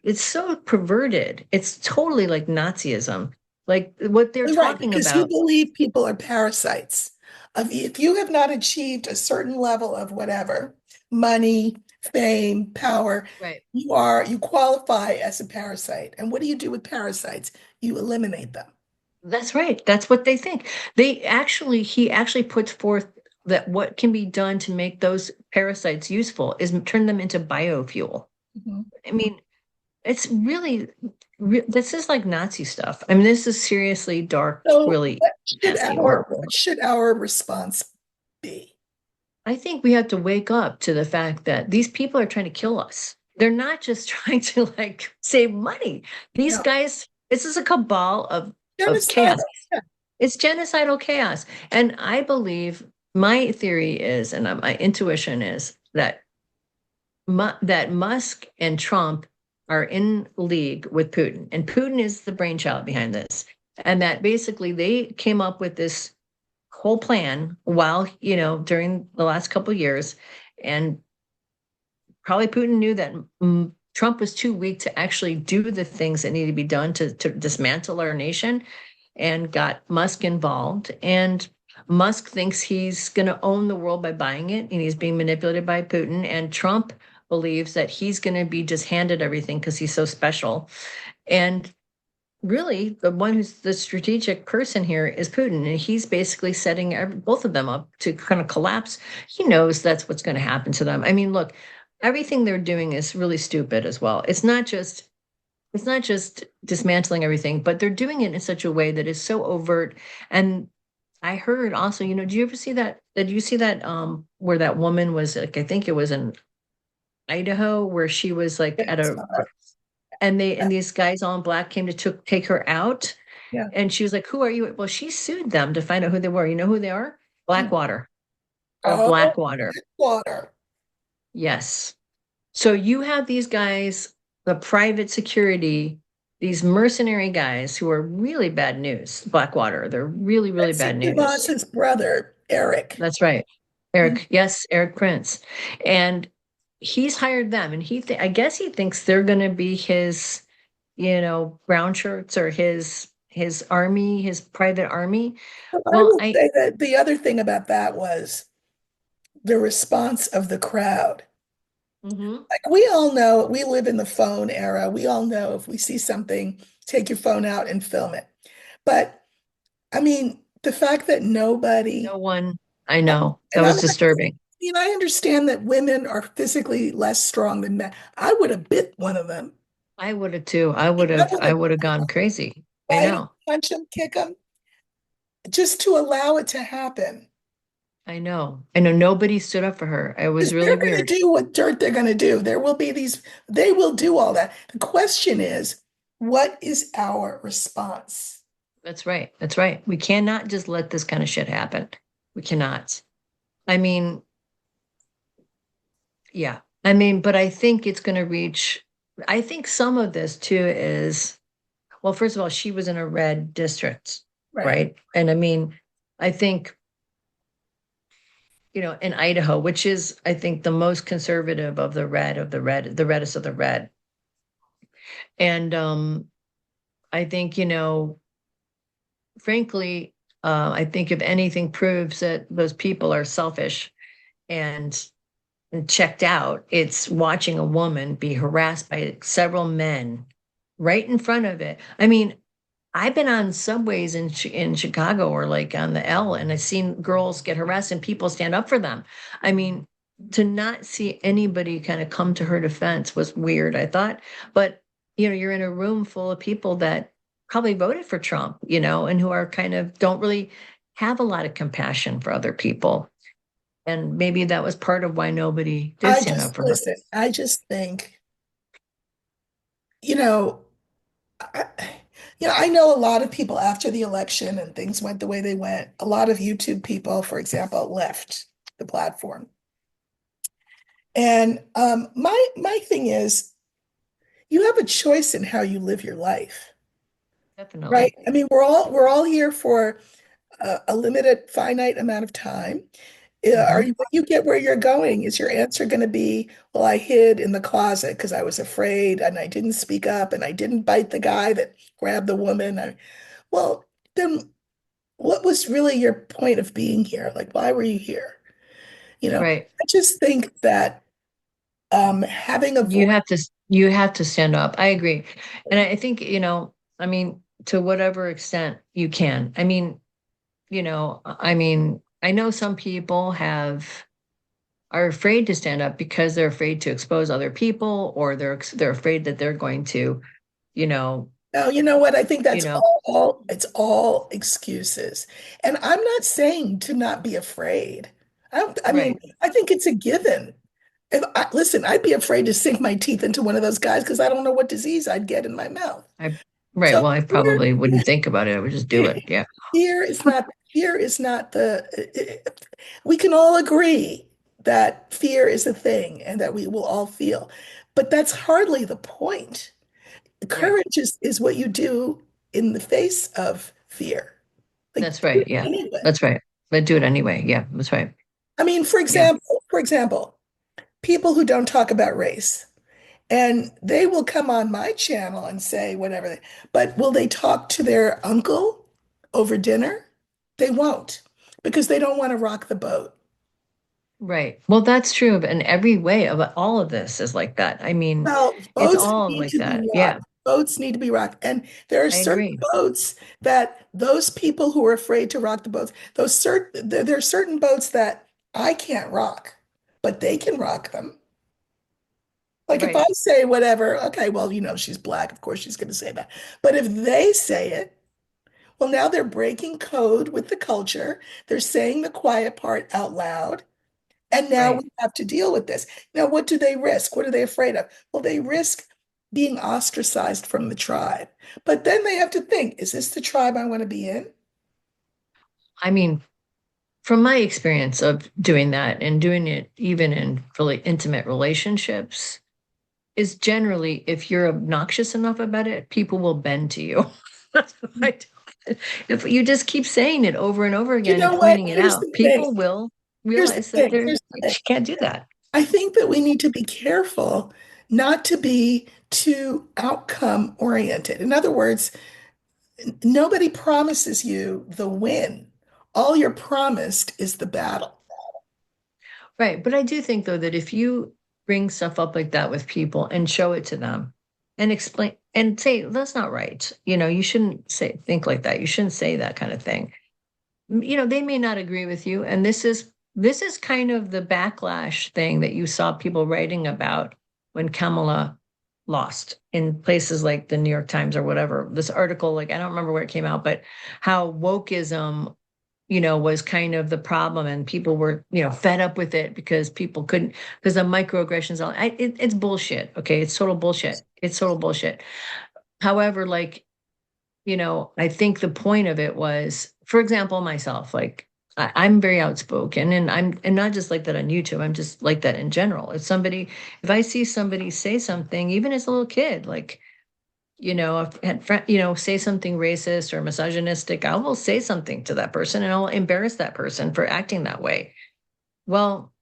it's so perverted. It's totally like Nazism. Like what they're Right, talking because you about. believe people are parasites. If you have not achieved a certain level of whatever, money, fame, power, Right. you qualify as a parasite. And what do you do with parasites? You eliminate them. That's right. That's what they think. He actually puts forth that what can be done to make those parasites useful is turn them into biofuel. Mhm. I mean, it's really, this is like Nazi stuff. I mean, this is seriously dark, So really nasty, horrible. what should our response be? I think we have to wake up to the fact that these people are trying to kill us. They're not just trying to like save money. These No, guys, this is a cabal of chaos. genocidal. Yeah, It's genocidal chaos. And I believe my theory is, and my intuition is that that Musk and Trump are in league with Putin, and Putin is the brainchild behind this. And that basically they came up with this whole plan while, during the last couple of years. And probably Putin knew that Trump was too weak to actually do the things that needed to be done to dismantle our nation, and got Musk involved. And Musk thinks he's going to own the world by buying it, and he's being manipulated by Putin. And Trump believes that he's going to be just handed everything because he's so special. And really, the one who's the strategic person here is Putin, and he's basically setting both of them up to kind of collapse. He knows that's what's going to happen to them. I mean, look, everything they're doing is really stupid as well. It's not just dismantling everything, but they're doing it in such a way that is so overt. And I heard also, do you ever see that? Did you see that where that woman was, like, I think it was in Idaho, where she was like yeah, at it's a, not- and these guys all in black came to take her out. yeah. And she was like, "Who are you?" Well, she sued them to find out who they were. You know who they are? Blackwater or Oh, Blackwater. water. Yes. So you have these guys, the private security, these mercenary guys who are really bad news. Blackwater, they're really, really Betsy bad news. DeVos's brother, Eric. That's right. Mhm. Eric, yes, Eric Prince. And he's hired them, and I guess he thinks they're going to be his, brown shirts, or his army, his private army. But I Well, will say that the other thing about that was the response of the crowd. Mhm. Like we all know, we live in the phone era. We all know if we see something, take your phone out and film it. But I mean, the fact that No nobody, one, I know that and was disturbing. I understand that women are physically less strong than men. I would have bit one of them. I would have too. I I would have, would I have would have gone crazy. I bite them, know. punch them, kick them, just to allow it to happen. I know. I know nobody stood up for her. It was Because really they're going to weird. do what dirt they're going to do. There will be these, they will do all that. The question is, what is our response? That's right. That's right. We cannot just let this kind of shit happen. We cannot. I mean, yeah. I mean, but I think it's going to reach, I think some of this too is, well, first of all, she was in a red district, Right. right? And I mean, I think, in Idaho, which is, I think, the most conservative of the reddest of the red. And I think, frankly, I think if anything proves that those people are selfish and checked out, it's watching a woman be harassed by several men right in front of it. I mean, I've been on subways in Chicago, or like on the L, and I've seen girls get harassed and people stand up for them. I mean, to not see anybody kind of come to her defense was weird, I thought. But, you're in a room full of people that probably voted for Trump, and who are kind of don't really have a lot of compassion for other people. And maybe that was part of why nobody did I stand up just, for her. listen, I just think, you know, I, I know a lot of people after the election and things went the way they went. A lot of YouTube people, for example, left the platform. And my thing is, you have a choice in how you live your life, right? Definitely. I mean, we're all here for a limited, finite amount of time. Are Hmm. you, when you get where you're going, is your answer going to be, well, I hid in the closet because I was afraid and I didn't speak up and I didn't bite the guy that grabbed the woman? Well, then what was really your point of being here? Like, why were you here? Right. I just think that having a You voice, have to you have to stand up. I agree. And I think, I mean, to whatever extent you can. I know some people are afraid to stand up because they're afraid to expose other people, or they're afraid that they're going to, you know, no, you know what? I think you that's know, it's all excuses. And I'm not saying to not be afraid. I mean, Right. I think it's a given. Listen, I'd be afraid to sink my teeth into one of those guys because I don't know what disease I'd get in my mouth. I right. So Well, I fear, probably wouldn't think about it. I would just do it. Yeah. fear is not we can all agree that fear is a thing and that we will all feel, but that's hardly the point. Right. Courage is what you do in the face of fear. Like That's do right. it Yeah. anyway. That's right. But do it anyway. Yeah. That's right. I mean, Yeah. for example, people who don't talk about race. And they will come on my channel and say whatever, but will they talk to their uncle over dinner? They won't because they don't want to rock the boat. Right. Well, that's true of in every way of all of this is like that. I mean, Well, it's boats all need like to be that. Yeah. rocked. Boats need to be rocked. And there are I certain agree. boats that those people who are afraid to rock the boats, there are certain boats that I can't rock, but they can rock them. Like if I Right. say whatever, okay, well, she's black, of course she's going to say that. But if they say it, well, now they're breaking code with the culture. They're saying the quiet part out loud. And now we Right. have to deal with this. Now, what do they risk? What are they afraid of? Well, they risk being ostracized from the tribe. But then they have to think, is this the tribe I want to be in? I mean, from my experience of doing that and doing it even in really intimate relationships, is generally if you're obnoxious enough about it, people will bend to you. That's what I do. If you just keep saying it over and over You again and know what? pointing it Here's out, the thing. people will Here's the realize that thing. they're Here's you the thing. can't do that. I think that we need to be careful not to be too outcome oriented. In other words, nobody promises you the win. All you're promised is the battle. Right. But I do think though that if you bring stuff up like that with people and show it to them and explain and say, that's not right. You shouldn't think like that. You shouldn't say that kind of thing. They may not agree with you. And this is kind of the backlash thing that you saw people writing about when Kamala lost in places like the New York Times or whatever. This article, like I don't remember where it came out, but how wokeism was kind of the problem and people were, fed up with it because people couldn't, because the microaggressions, it's bullshit. Okay. It's total bullshit. It's total bullshit. However, like, I think the point of it was, for example, myself, like I'm very outspoken and not just like that on YouTube. I'm just like that in general. If I see somebody say something, even as a little kid, like, if had say something racist or misogynistic, I will say something to that person and I'll embarrass that person for acting that way. Well,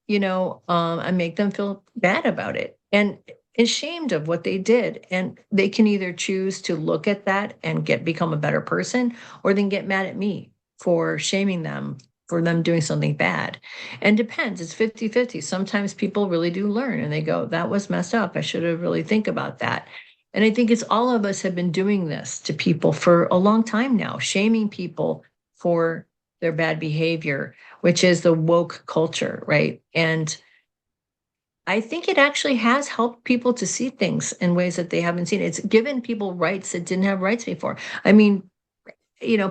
I make them feel bad about it and ashamed of what they did. And they can either choose to look at that and become a better person, or then get mad at me for shaming them for them doing something bad. And depends, it's 50-50. Sometimes people really do learn and they go, that was messed up. I should have really think about that. And I think it's all of us have been doing this to people for a long time now, shaming people for their bad behavior, which is the woke culture, right? And I think it actually has helped people to see things in ways that they haven't seen. It's given people rights that didn't have rights before. I mean,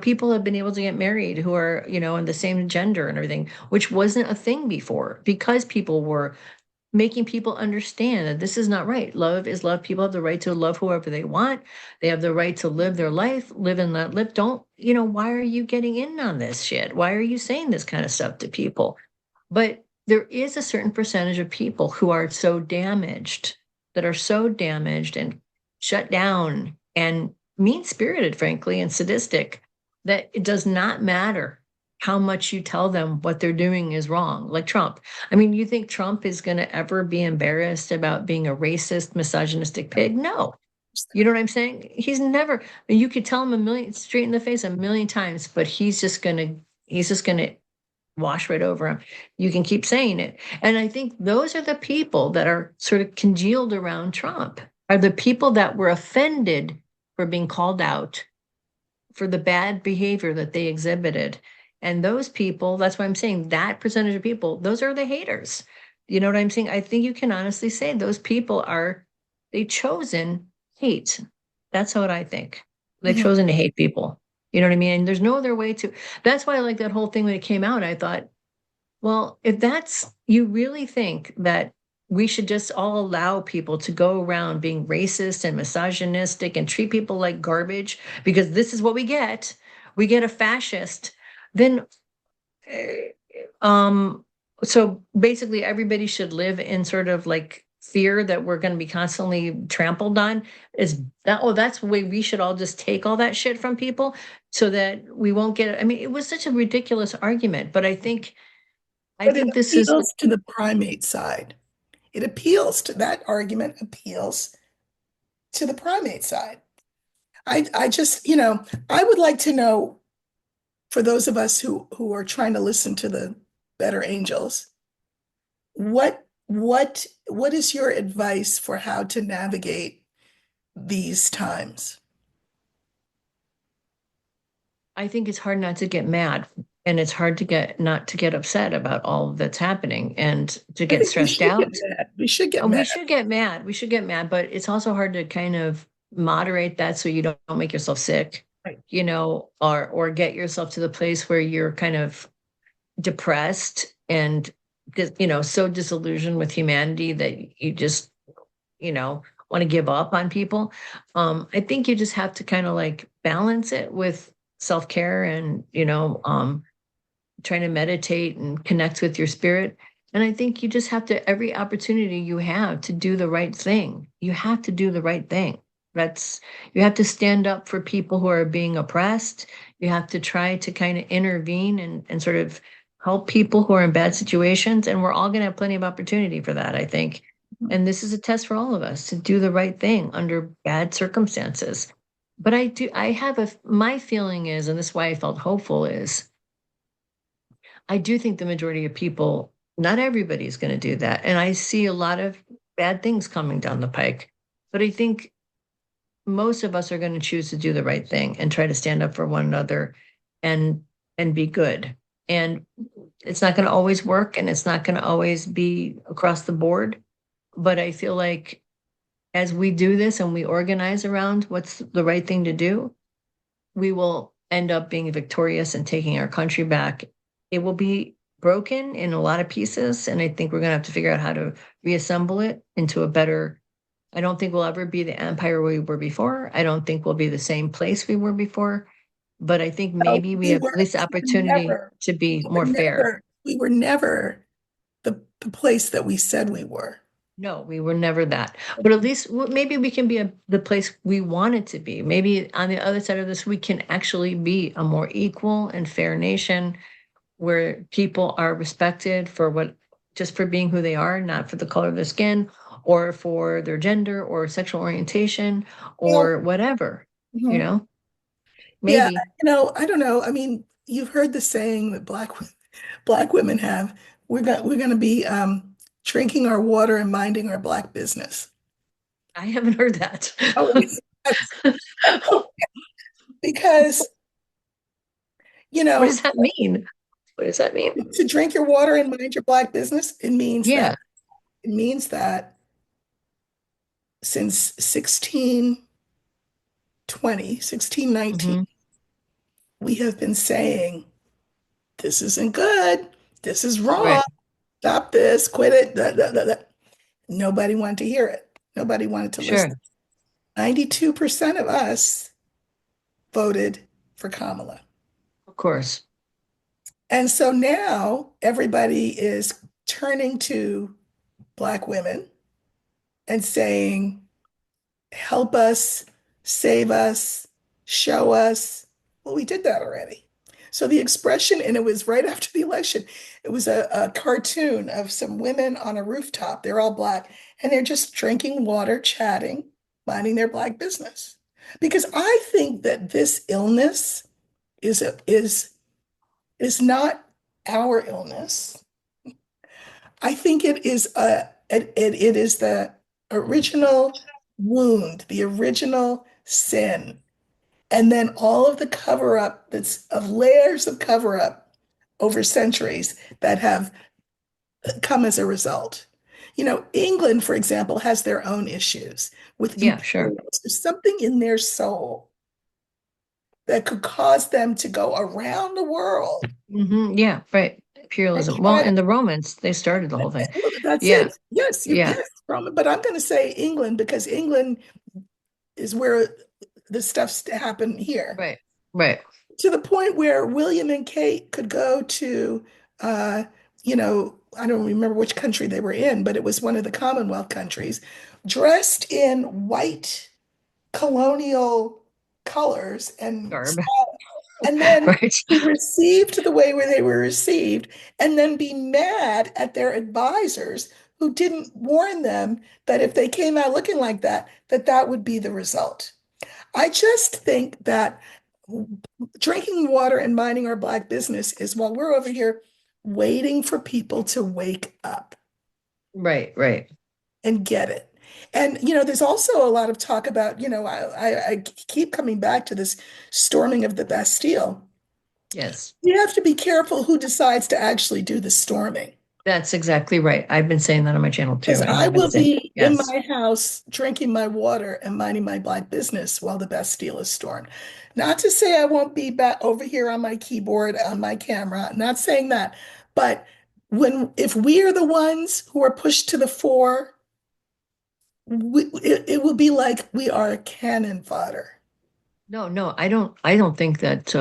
people have been able to get married who are, in the same gender and everything, which wasn't a thing before because people were making people understand that this is not right. Love is love. People have the right to love whoever they want. They have the right to live their life, live and let live. Don't, why are you getting in on this shit? Why are you saying this kind of stuff to people? But there is a certain percentage of people who are so damaged, that are so damaged and shut down and mean spirited, frankly, and sadistic, that it does not matter how much you tell them what they're doing is wrong. Like Trump. I mean, you think Trump is going to ever be embarrassed about being a racist, misogynistic pig? No. You know what I'm saying? He's never, you could tell him straight in the face a million times, but he's just going to wash right over him. You can keep saying it. And I think those are the people that are sort of congealed around Trump, are the people that were offended for being called out for the bad behavior that they exhibited. And those people, that's why I'm saying that percentage of people, those are the haters. You know what I'm saying? I think you can honestly say those people they chosen hate. That's what I think. They've Mhm. chosen to hate people. You know what I mean? And there's no other way to. That's why I like that whole thing when it came out. I thought, Well, if that's, you really think that we should just all allow people to go around being racist and misogynistic and treat people like garbage because this is what we get a fascist, then eh, um so basically everybody should live in sort of like fear that we're going to be constantly trampled on. Is that, oh, that's the way we should all just take all that shit from people so that we won't get, I mean, it was such a ridiculous argument, but I But it think this is, appeals to the primate side. It appeals to that argument, appeals to the primate side. I just, I would like to know for those of us who are trying to listen to the better angels, what is your advice for how to navigate these times? I think it's hard not to get mad, and it's hard to get not to get upset about all that's happening and to I get think we stressed should get out. mad. We should get We mad. should get mad. We should get mad, but it's also hard to kind of moderate that so you don't make yourself sick, Right. or get yourself to the place where you're kind of depressed and so disillusioned with humanity that you just, want to give up on people. I think you just have to kind of like balance it with self-care and, trying to meditate and connect with your spirit. And I think you just have to, every opportunity you have to do the right thing, you have to do the right thing. That's, you have to stand up for people who are being oppressed. You have to try to kind of intervene and sort of help people who are in bad situations. And we're all going to have plenty of opportunity for that, I think. And this is a test for all of us to do the right thing under bad circumstances. But I have my feeling is, and this is why I felt hopeful, is I do think the majority of people, not everybody's going to do that. And I see a lot of bad things coming down the pike. But I think most of us are going to choose to do the right thing and try to stand up for one another and be good. And it's not going to always work and it's not going to always be across the board. But I feel like as we do this and we organize around what's the right thing to do, we will end up being victorious and taking our country back. It will be broken in a lot of pieces, and I think we're going to have to figure out how to reassemble it into a better. I don't think we'll ever be the empire we were before. I don't think we'll be the same place we were before, but I think So maybe we have at least opportunity to be more fair. we were never the place that we said we were. No, we were never that. But at least maybe we can be the place we wanted to be. Maybe on the other side of this, we can actually be a more equal and fair nation where people are respected for just for being who they are, not for the color of their skin or for their gender or sexual orientation Well, or whatever, you mhm. know, Yeah, maybe. I don't know. I mean, you've heard the saying that black women have. We're gonna be drinking our water and minding our black business. I haven't heard that. Oh, because you What know does that mean? What does that mean? to drink your water and mind your black business, Yeah. it means that since 1620, 1619, Hmm. we have been saying this isn't good, this is wrong, Right. stop this, quit it. Da, da, da, da. Nobody wanted to hear it. Nobody wanted to listen. Sure. 92% of us voted for Kamala. Of course. And so now everybody is turning to Black women and saying, help us, save us, show us. Well, we did that already. So the expression, and it was right after the election, it was a cartoon of some women on a rooftop. They're all Black, and they're just drinking water, chatting, minding their Black business. Because I think that this illness is is not our illness. I think it is the original wound, the original sin, and then all of the cover up that's of layers of cover up over centuries that have come as a result. England, for example, has their own issues with Yeah, sure. imperials. There's something in their soul that could cause them to go around the world Yeah, right. and Imperialism. Well, try to, and the Romans, they started the whole thing. well, that's Yeah, it. Yes, yeah, yes, Roman. But I'm going to say England because England is where the stuff's to happen here. right, right. To the point where William and Kate could go to, uh, I don't remember which country they were in, but it was one of the Commonwealth countries, dressed in white colonial colors Garb, and then right? be received the way where they were received, and then be mad at their advisors who didn't warn them that if they came out looking like that, that that would be the result. I just think that drinking water and minding our Black business is while we're over here waiting for people to wake up Right, right. and get it. And, there's also a lot of talk about, I keep coming back to this storming of the Bastille. Yes. You have to be careful who decides to actually do the storming. That's exactly right. I've been saying that on my channel Because too, and I I've been will saying, be in yes. my house drinking my water and minding my Black business while the Bastille is stormed. Not to say I won't be back over here on my keyboard, on my camera, not saying that. But if we are the ones who are pushed to the fore, it will be like we are cannon fodder. No, no, I don't think that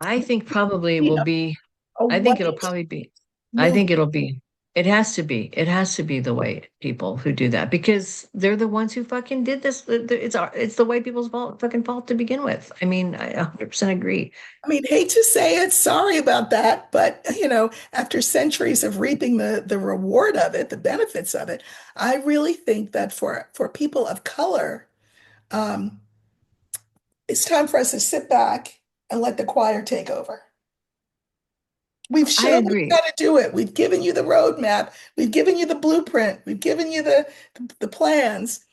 I think probably You will know, be a I think it'll white probably be I think movement. it'll be it has to be the white people who do that because they're the ones who fucking did this. It's the white people's fault to begin with. I mean, I 100% agree. I mean, hate to say it, sorry about that, but after centuries of reaping the reward of it, the benefits of it, I really think that for people of color, um, it's time for us to sit back and let the choir take over. We've I shown you agree. how to do it. We've given you the roadmap. We've given you the blueprint. We've given you the plans.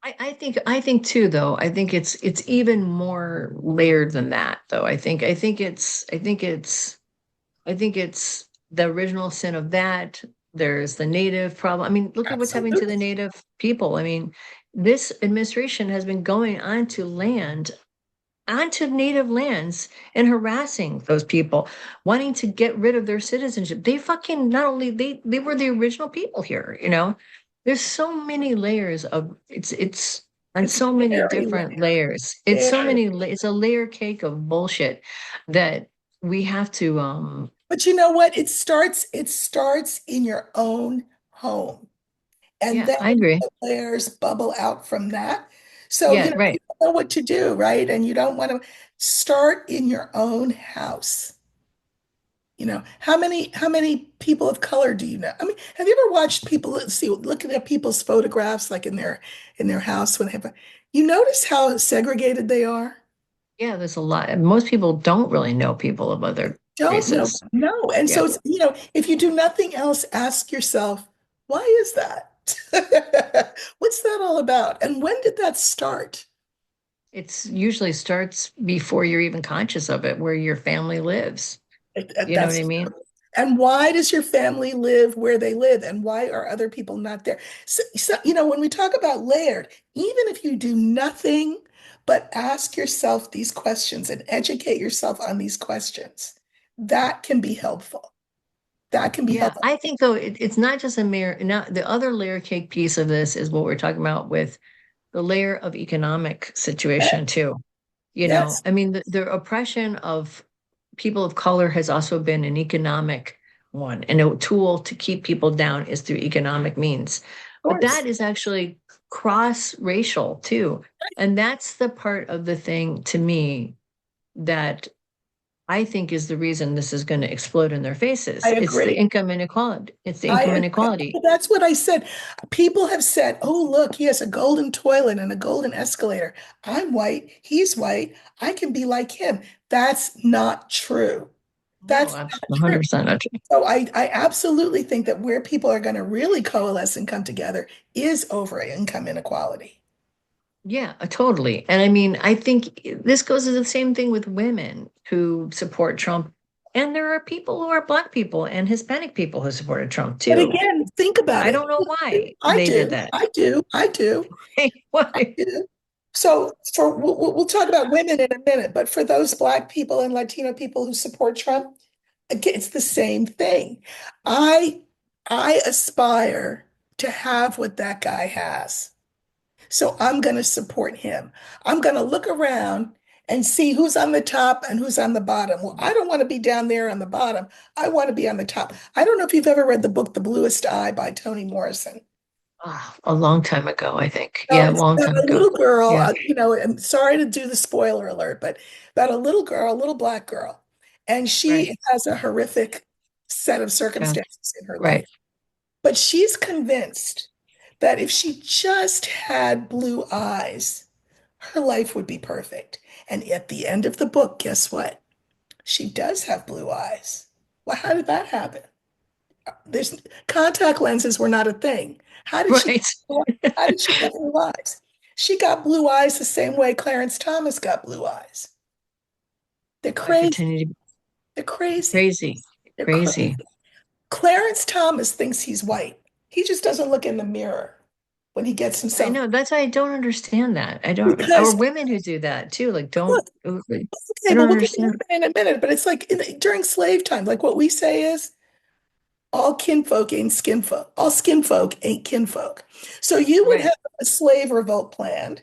I think too, though. I think it's even more layered than that, though. I think it's the original sin of that. There's the native problem. I mean, look at what's happening to the Absolutely. native people. I mean, this administration has been going onto native lands and harassing those people, wanting to get rid of their citizenship. They fucking not only they were the original people here, you know. There's so many layers of it's on It's so many very different layered. layers. It's so Very. many it's a layer cake of bullshit that we have to But you know what? It starts in your own home. And yeah, then I agree. the layers bubble out from that. So, Yeah, you right. don't know what to do, right? And you don't want to start in your own house. How many people of color do you know? I mean, have you ever watched people looking at people's photographs like in their house when they have you notice how segregated they are? Yeah, there's a lot. Most people don't really know people of other Don't know. races. No. And Yeah. so if you do nothing else, ask yourself, why is that? What's that all about? And when did that start? It's usually starts before you're even conscious of it, where your family lives. You know what That's I mean? and why does your family live where they live? And why are other people not there? So, when we talk about layered, even if you do nothing but ask yourself these questions and educate yourself on these questions, that can be helpful. That can be Yeah, helpful. I think though it's not just a mere. Now the other layer cake piece of this is what we're talking about with the layer of economic situation too. You know, Yes, I mean the oppression of people of color has also been an economic one, and a tool to keep people down is through economic means. of But course. that is actually cross-racial too, and that's the part of the thing to me that I think is the reason this is going to explode in their I faces. It's the agree. income inequality. It's the I income agree. inequality. That's what I said. People have said, oh, look, he has a golden toilet and a golden escalator. I'm white. He's white. I can be like him. That's not true. No, That's I'm not true. 100% not true. So I absolutely think that where people are going to really coalesce and come together is over income inequality. Yeah, totally. And I mean, I think this goes to the same thing with women who support Trump. And there are people who are Black people and Hispanic people who supported Trump But too. again, think about I it. don't know why I they did do. that. I do. I do. I Why? do. So we'll talk about women in a minute, but for those Black people and Latino people who support Trump, again, it's the same thing. I I aspire to have what that guy has. So I'm going to support him. I'm going to look around and see who's on the top and who's on the bottom. Well, I don't want to be down there on the bottom. I want to be on the top. I don't know if you've ever read the book The Bluest Eye by Toni Morrison. Oh, a long time ago, I think. No, Yeah, a it's long about time a ago. little girl, Yeah, I'm sorry to do the spoiler alert, but about a little girl, a little Black girl, and right. she has a horrific set of Yeah, circumstances in her life. right. But she's convinced that if she just had blue eyes, her life would be perfect. And at the end of the book, guess what? She does have blue eyes. Well, how did that happen? There's contact lenses were not a thing. How did she Right. how did she get blue eyes? She got blue eyes the same way Clarence Thomas got blue eyes. They're By crazy. pretending to They're be crazy. crazy. They're crazy. Crazy. Clarence Thomas thinks he's white. He just doesn't look in the mirror when he gets I himself know. That's why I don't understand that. I don't, or because women who do that too. Like, look, I okay, don't but we'll get to understand. women in a minute. But it's like during slave time, like what we say is all kinfolk ain't skinfolk. All skinfolk ain't kinfolk. So you would Right. have a slave revolt planned,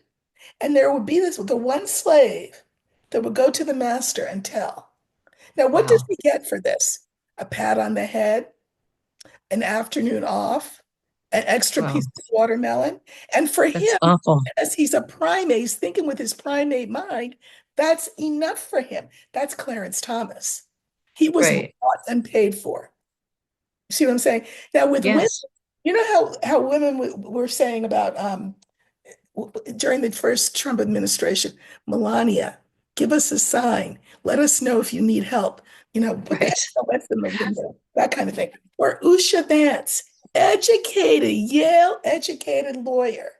and there would be the one slave that would go to the master and tell. Now, what does Wow. he get for this? A pat on the head, an afternoon off, an extra piece Wow. of watermelon. And for That's him, awful. as he's a primate, he's thinking with his primate mind, that's enough for him. That's Clarence Thomas. He was Right. bought and paid for. See what I'm saying? Now, with women, Yes. you know how women were saying about during the first Trump administration, Melania, give us a sign. Let us know if you need help. Put the Right. SOS in the window, that kind of thing. Or Usha Vance, educated, Yale educated lawyer,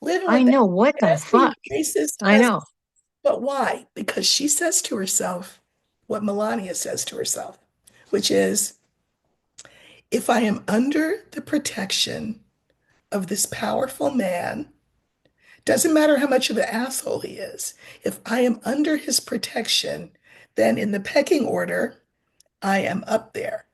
living I with that know. What the nasty fuck? racist I husband. know. But why? Because she says to herself what Melania says to herself, which is, if I am under the protection of this powerful man, doesn't matter how much of an asshole he is, if I am under his protection, then in the pecking order, I am up there.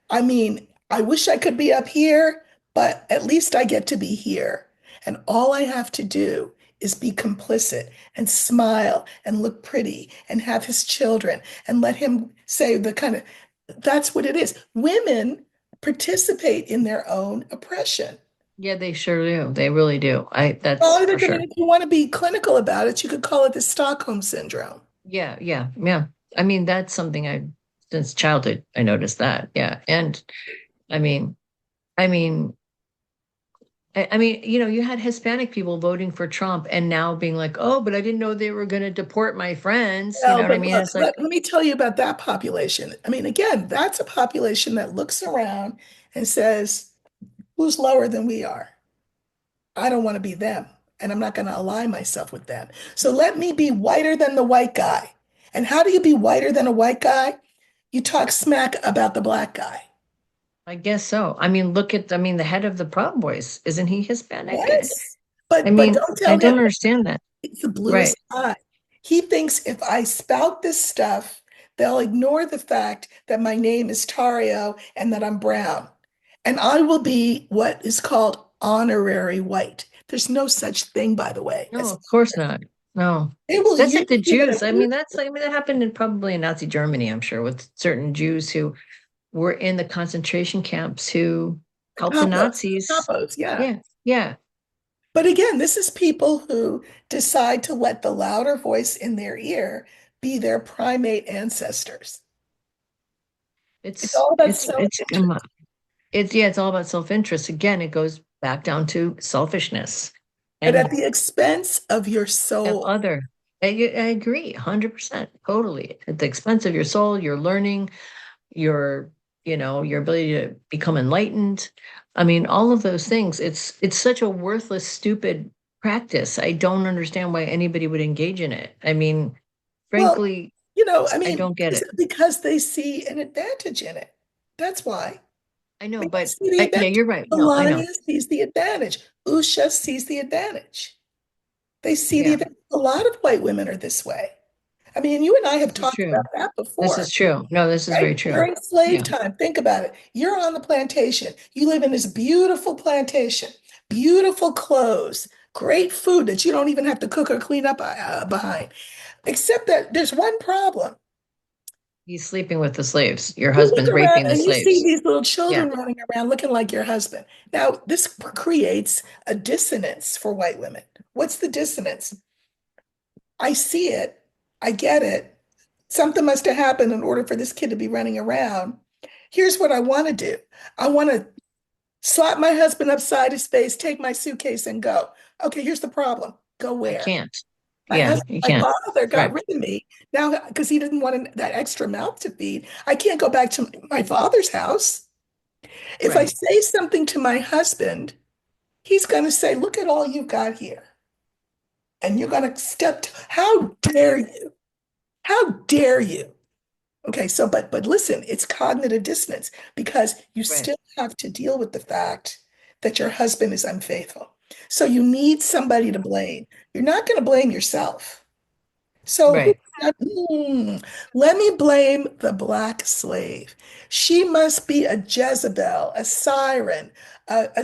I mean, I wish I could be up here, but at least I get to be here. And all I have to do is be complicit and smile and look pretty and have his children and let him say the kind of, that's what it is. Women participate in their own oppression. Yeah, they sure do. They really do. That's Well, for sure. if you want to be clinical about it, you could call it the Stockholm syndrome. Yeah, yeah, yeah. I mean, that's something since childhood, I noticed that. Yeah. And I mean, I mean, I mean, you had Hispanic people voting for Trump and now being like, oh, but I didn't know they were going to deport my friends. You No, know what I but mean? look, It's like, let me tell you about that population. I mean, again, that's a population that looks around and says, who's lower than we are? I don't want to be them, and I'm not going to align myself with them. So let me be whiter than the white guy. And how do you be whiter than a white guy? You talk smack about the black guy. I guess so. I mean, the head of the Proud Boys, isn't he Hispanic? Yes. I But mean, don't I tell him don't understand that. it's the Right. bluest eye. He thinks if I spout this stuff, they'll ignore the fact that my name is Tario and that I'm brown. And I will be what is called honorary white. There's no such thing, by the way, No, as of course not. No. they will That's use like the you and Jews. abuse I mean, that happened probably in Nazi Germany, I'm sure, with certain Jews who were in the concentration camps who the helped the capos, Nazis. capos, yeah. Yeah, yeah. But again, this is people who decide to let the louder voice in their ear be their primate ancestors. It's It's all about it's it's self-interest. it's all about self-interest. Again, it goes back down to selfishness But at and the expense of your of soul. other. I agree 100%, totally. At the expense of your soul, your learning, your, your ability to become enlightened. I mean, all of those things. It's such a worthless, stupid practice. I don't understand why anybody would engage in it. I mean, Well, frankly, I I mean, don't get it. because they see an advantage in it. That's why. I know, They but see the yeah, advantage. you're right. No, I know. Melania sees the advantage. Usha sees the advantage. They see Yeah, a lot of white women are this way. I mean, you and I have this is talked about true. that This before, is true. No, this is right? very true. During slave Yeah, time, think about it. You're on the plantation. You live in this beautiful plantation, beautiful clothes, great food that you don't even have to cook or clean up behind. Except that there's one problem. he's sleeping with the slaves. Your You look husband's around raping the and you see slaves. these little Yeah, children running around looking like your husband. Now, this creates a dissonance for white women. What's the dissonance? I see it. I get it. Something must have happened in order for this kid to be running around. Here's what I want to do. I want to slap my husband upside his face, take my suitcase, and go. Okay, here's the problem. Go I where? can't. Yeah, you My can't. father got Right, rid of me now because he didn't want that extra mouth to feed. I can't go back to my father's house. If I right, say something to my husband, he's going to say, "Look at all you've got here." And you're going to how dare you? How dare you? Okay, so but listen, it's cognitive dissonance because you right, still have to deal with the fact that your husband is unfaithful. So you need somebody to blame. You're not going to blame yourself. So right. let me blame the black slave. She must be a Jezebel, a siren, a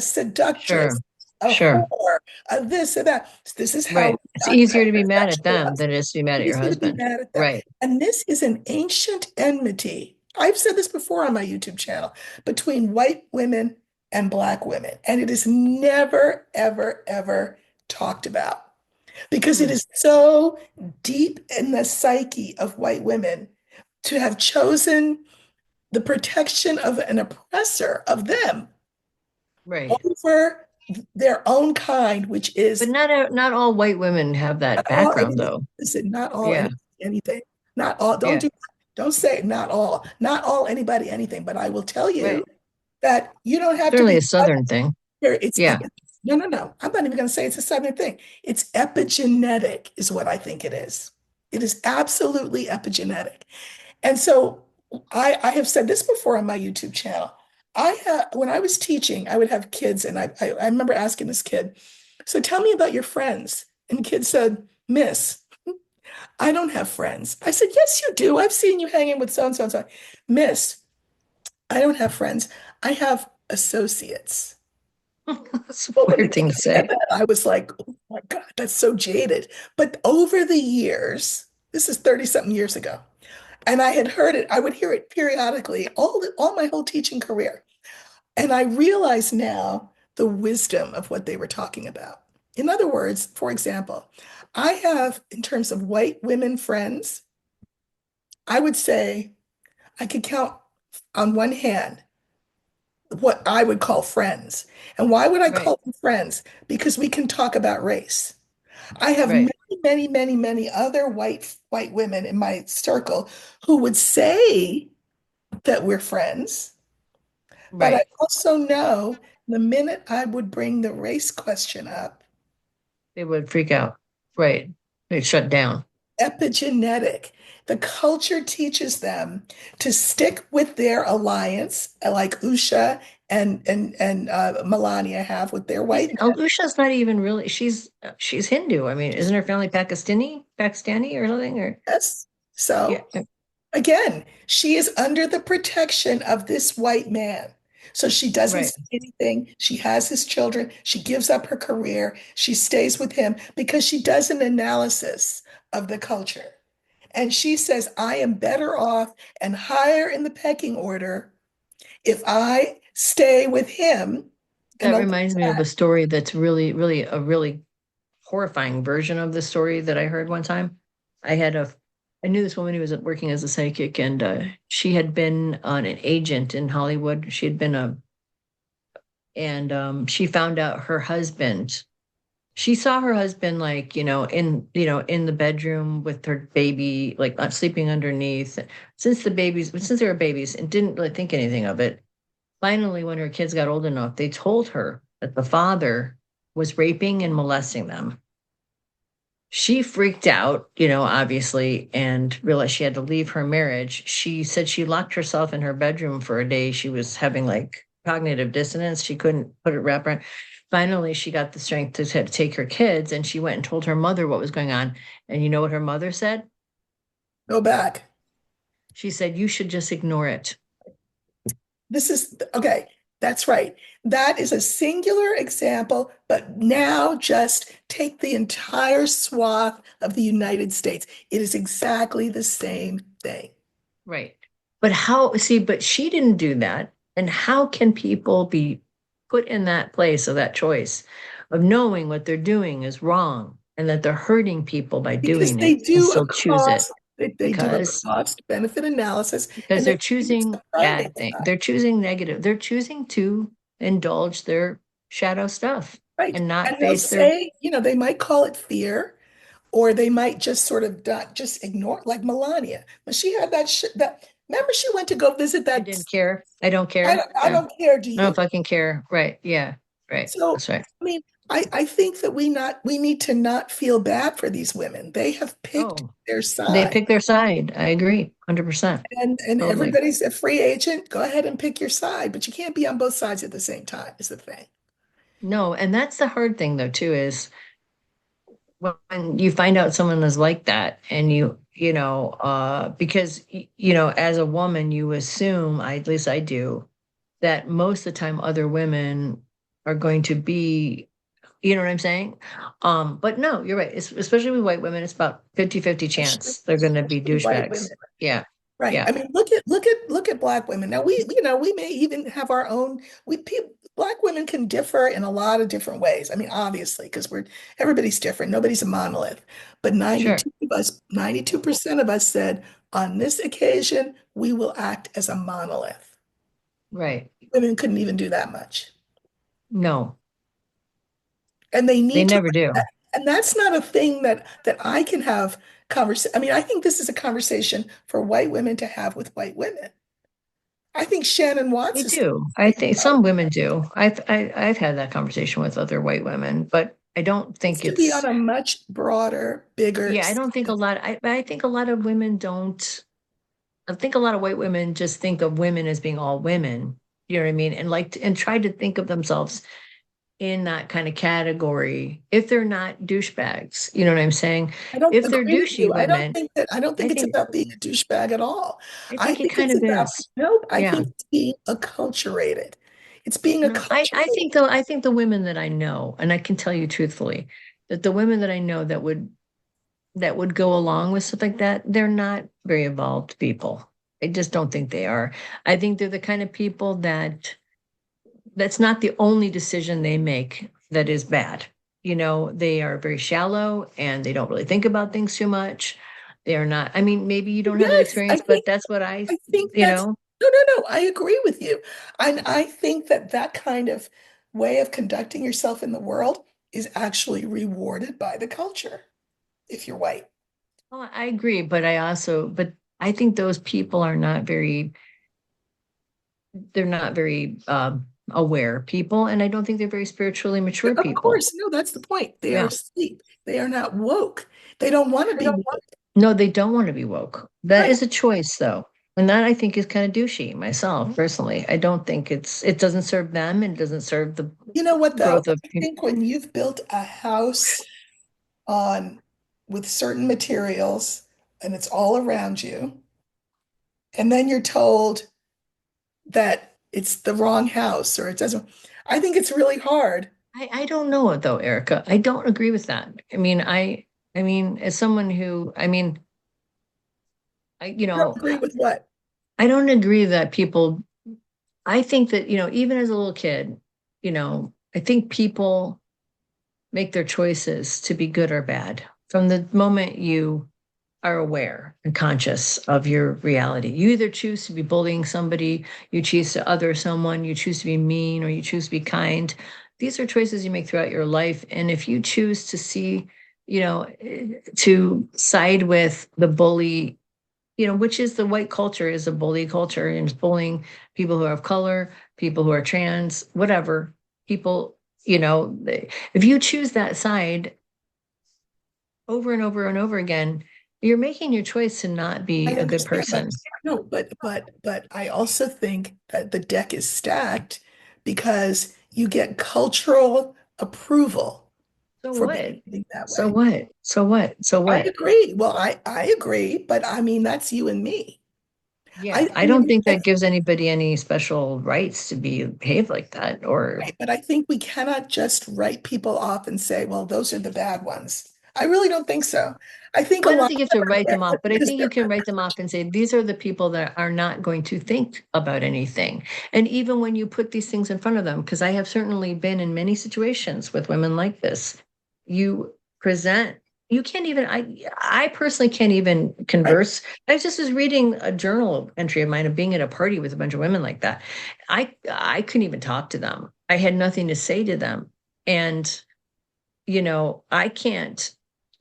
Sure, seductress, a sure. whore, a this and that. This is how Right. we It's got easier to be her mad at them sexualized. than it is to be mad at your Easy to be husband. mad at them. Right, And this is an ancient enmity. I've said this before on my YouTube channel between white women and black women. And it is never, ever, ever talked about because it hmm, is so deep in the psyche of white women to have chosen the protection of an oppressor of them right. over their own kind, which But is not all white women have not that all background, anything. though. Listen, not all Yeah, anything. Not all. yeah, Don't say not all. Not all anybody anything. But I will tell you right. that you don't have to Certainly be a Southern thing. here. It's Yeah. no, no, no. I'm not even going to say it's a Southern thing. It's epigenetic, is what I think it is. It is absolutely epigenetic. And so I have said this before on my YouTube channel. When I was teaching, I would have kids, and I remember asking this kid, "So tell me about your friends." And the kid said, "Miss, I don't have friends." I said, "Yes, you do. I've seen you hanging with so and so and so." "Miss, I don't have friends. I have associates." That's a Well, when the weird kid thing to said say. that, I was like, "Oh my God, that's so jaded." But over the years, this is 30 something years ago, and I had heard it, I would hear it periodically all my whole teaching career. And I realize now the wisdom of what they were talking about. In other words, for example, I have, in terms of white women friends, I would say I could count on one hand what I would call friends. And why would I Right, call them friends? Because we can talk about race. I have many, right, many, many, many other white women in my circle who would say that we're friends, but I right. also know the minute I would bring the race question up, They would freak out. Right. They'd shut down. epigenetic. The culture teaches them to stick with their alliance, like Usha and Melania have with their white men. Alusha's not even really, she's Hindu. I mean, isn't her family Pakistani or something? Or yeah, yeah, So again, she is under the protection of this white man. So she doesn't right. say anything. She has his children. She gives up her career. She stays with him because she does an analysis of the culture. And she says, I am better off and higher in the pecking order if I stay with him. And That a reminds me of a story that's really a really horrifying version of the story that I heard one time. I had a, I knew this woman who was working as a psychic, and she had been on an agent in Hollywood. She had been and she found out her husband. She saw her husband like in the bedroom with her baby, like not sleeping underneath. Since they were babies, and didn't really think anything of it. Finally, when her kids got old enough, they told her that the father was raping and molesting them. She freaked out, obviously, and realized she had to leave her marriage. She said she locked herself in her bedroom for a day. She was having like cognitive dissonance. She couldn't put it wrap around. finally she got the strength to take her kids, and she went and told her mother what was going on. And you know what her mother said? Go back. She said, you should just ignore it. This is okay. That's right. That is a singular example, but now just take the entire swath of the United States. It is exactly the same thing. Right. But how, see, but she didn't do that. And how can people be put in that place of that choice of knowing what they're doing is wrong and that they're hurting people by Because doing they it and do a still choose it? cost, they do a Because cost benefit analysis and they're they use the choosing primate bad things. side. They're choosing negative. They're choosing to indulge their shadow stuff Right. and not And they'll face their, say, they might call it fear, or they might just sort of just ignore, like Melania. When she had remember she went to go visit I that. didn't care. I don't I care. don't, I Yeah. don't care, do I don't you? fucking care. Right. Yeah. Right. So, That's right. I mean, I think that we need to not feel bad for these women. They have picked Oh, their they side. pick their side. I agree. 100%. And Totally. everybody's a free agent. Go ahead and pick your side, but you can't be on both sides at the same time, is the thing. No, and that's the hard thing though too is when you find out someone is like that and because as a woman you assume, at least I do, that most of the time other women are going to be, you know what I'm saying? But no, you're right. Especially with white women, it's about 50-50 Especially, chance they're going to be especially white douchebags. women. Yeah. Right. I Yeah. mean, look at Black women. Now we may even have our own. Black women can differ in a lot of different ways. I mean, obviously, because everybody's different. Nobody's a monolith. But Sure. 92% of us said on this occasion we will act as a monolith. Right. Women couldn't even do that much, No, and they they need to. never do. And that's not a thing that I can have conversation. I mean, I think this is a conversation for white women to have with white women. I think Shannon Watts They is do. I thinking think about some women do. I've had that conversation with other white women, but I don't needs think to be on it's, a much broader, bigger yeah, I don't think a scale. lot, I think a lot of women don't, I think a lot of white women just think of women as being all women. You know what I mean? And and try to think of themselves in that kind of category if they're not douchebags. You know what I'm saying? I don't If they're agree with douchey you. women, I don't I think it's think, about being a douchebag at all. I I think it think kind it's of about, is. nope, I Yeah. think it's being acculturated. It's being No, I acculturated. think though, I think the women that I know, and I can tell you truthfully, that the women that I know that would go along with stuff like that, they're not very evolved people. I just don't think they are. I think they're the kind of people that's not the only decision they make that is bad. They are very shallow and they don't really think about things too much. They are not, I mean, maybe you don't have that Yes, experience, but that's what I think you that's, know, no, no, no, I agree with you. And I think that kind of way of conducting yourself in the world is actually rewarded by the culture if you're white. well, I agree, but I think those people are not very, they're not very aware people, and I don't think they're very spiritually mature Of people. course, no, that's the point. They are Yeah. asleep. They are not woke. They don't want to be woke. No, they don't want to be woke. That Right. is a choice, though. And that I think is kind of douchey myself, personally. I don't think it doesn't serve them and it doesn't serve the You know what, though? growth of I think when you've built a house on with certain materials and it's all around you, and then you're told that it's the wrong house or it doesn't, I think it's really hard. I don't know it though, Erica. I don't agree with that. I mean, as someone who, I, you I don't know, agree with what? I don't agree that people, I think that, even as a little kid, I think people make their choices to be good or bad from the moment you are aware and conscious of your reality. You either choose to be bullying somebody, you choose to other someone, you choose to be mean, or you choose to be kind. These are choices you make throughout your life. And if you choose to to side with the bully, which is the white culture is a bully culture and it's bullying people who are of color, people who are trans, whatever, people, if you choose that side over and over and over again, you're making your choice to not I be a good understand that. person. No, but I also think that the deck is stacked because you get cultural approval So for what? behaving that So way. what? So what? So I what? agree. Well, I agree, but I mean, that's you and me. Yeah, I I don't mean, think that gives anybody any special rights to behave like that. Or right, but I think we cannot just write people off and say, well, those are the bad ones. I really don't think so. I think a well, I don't lot think of you have them to are write there them off, but I because think you they're can write them off and say these are the people that are not going to think about anything. And even when you put these things in front of them, because I have certainly been in many situations with women like this, you present. You can't even. I personally can't even right. converse. I just was reading a journal entry of mine of being at a party with a bunch of women like that. I couldn't even talk to them. I had nothing to say to them, and I can't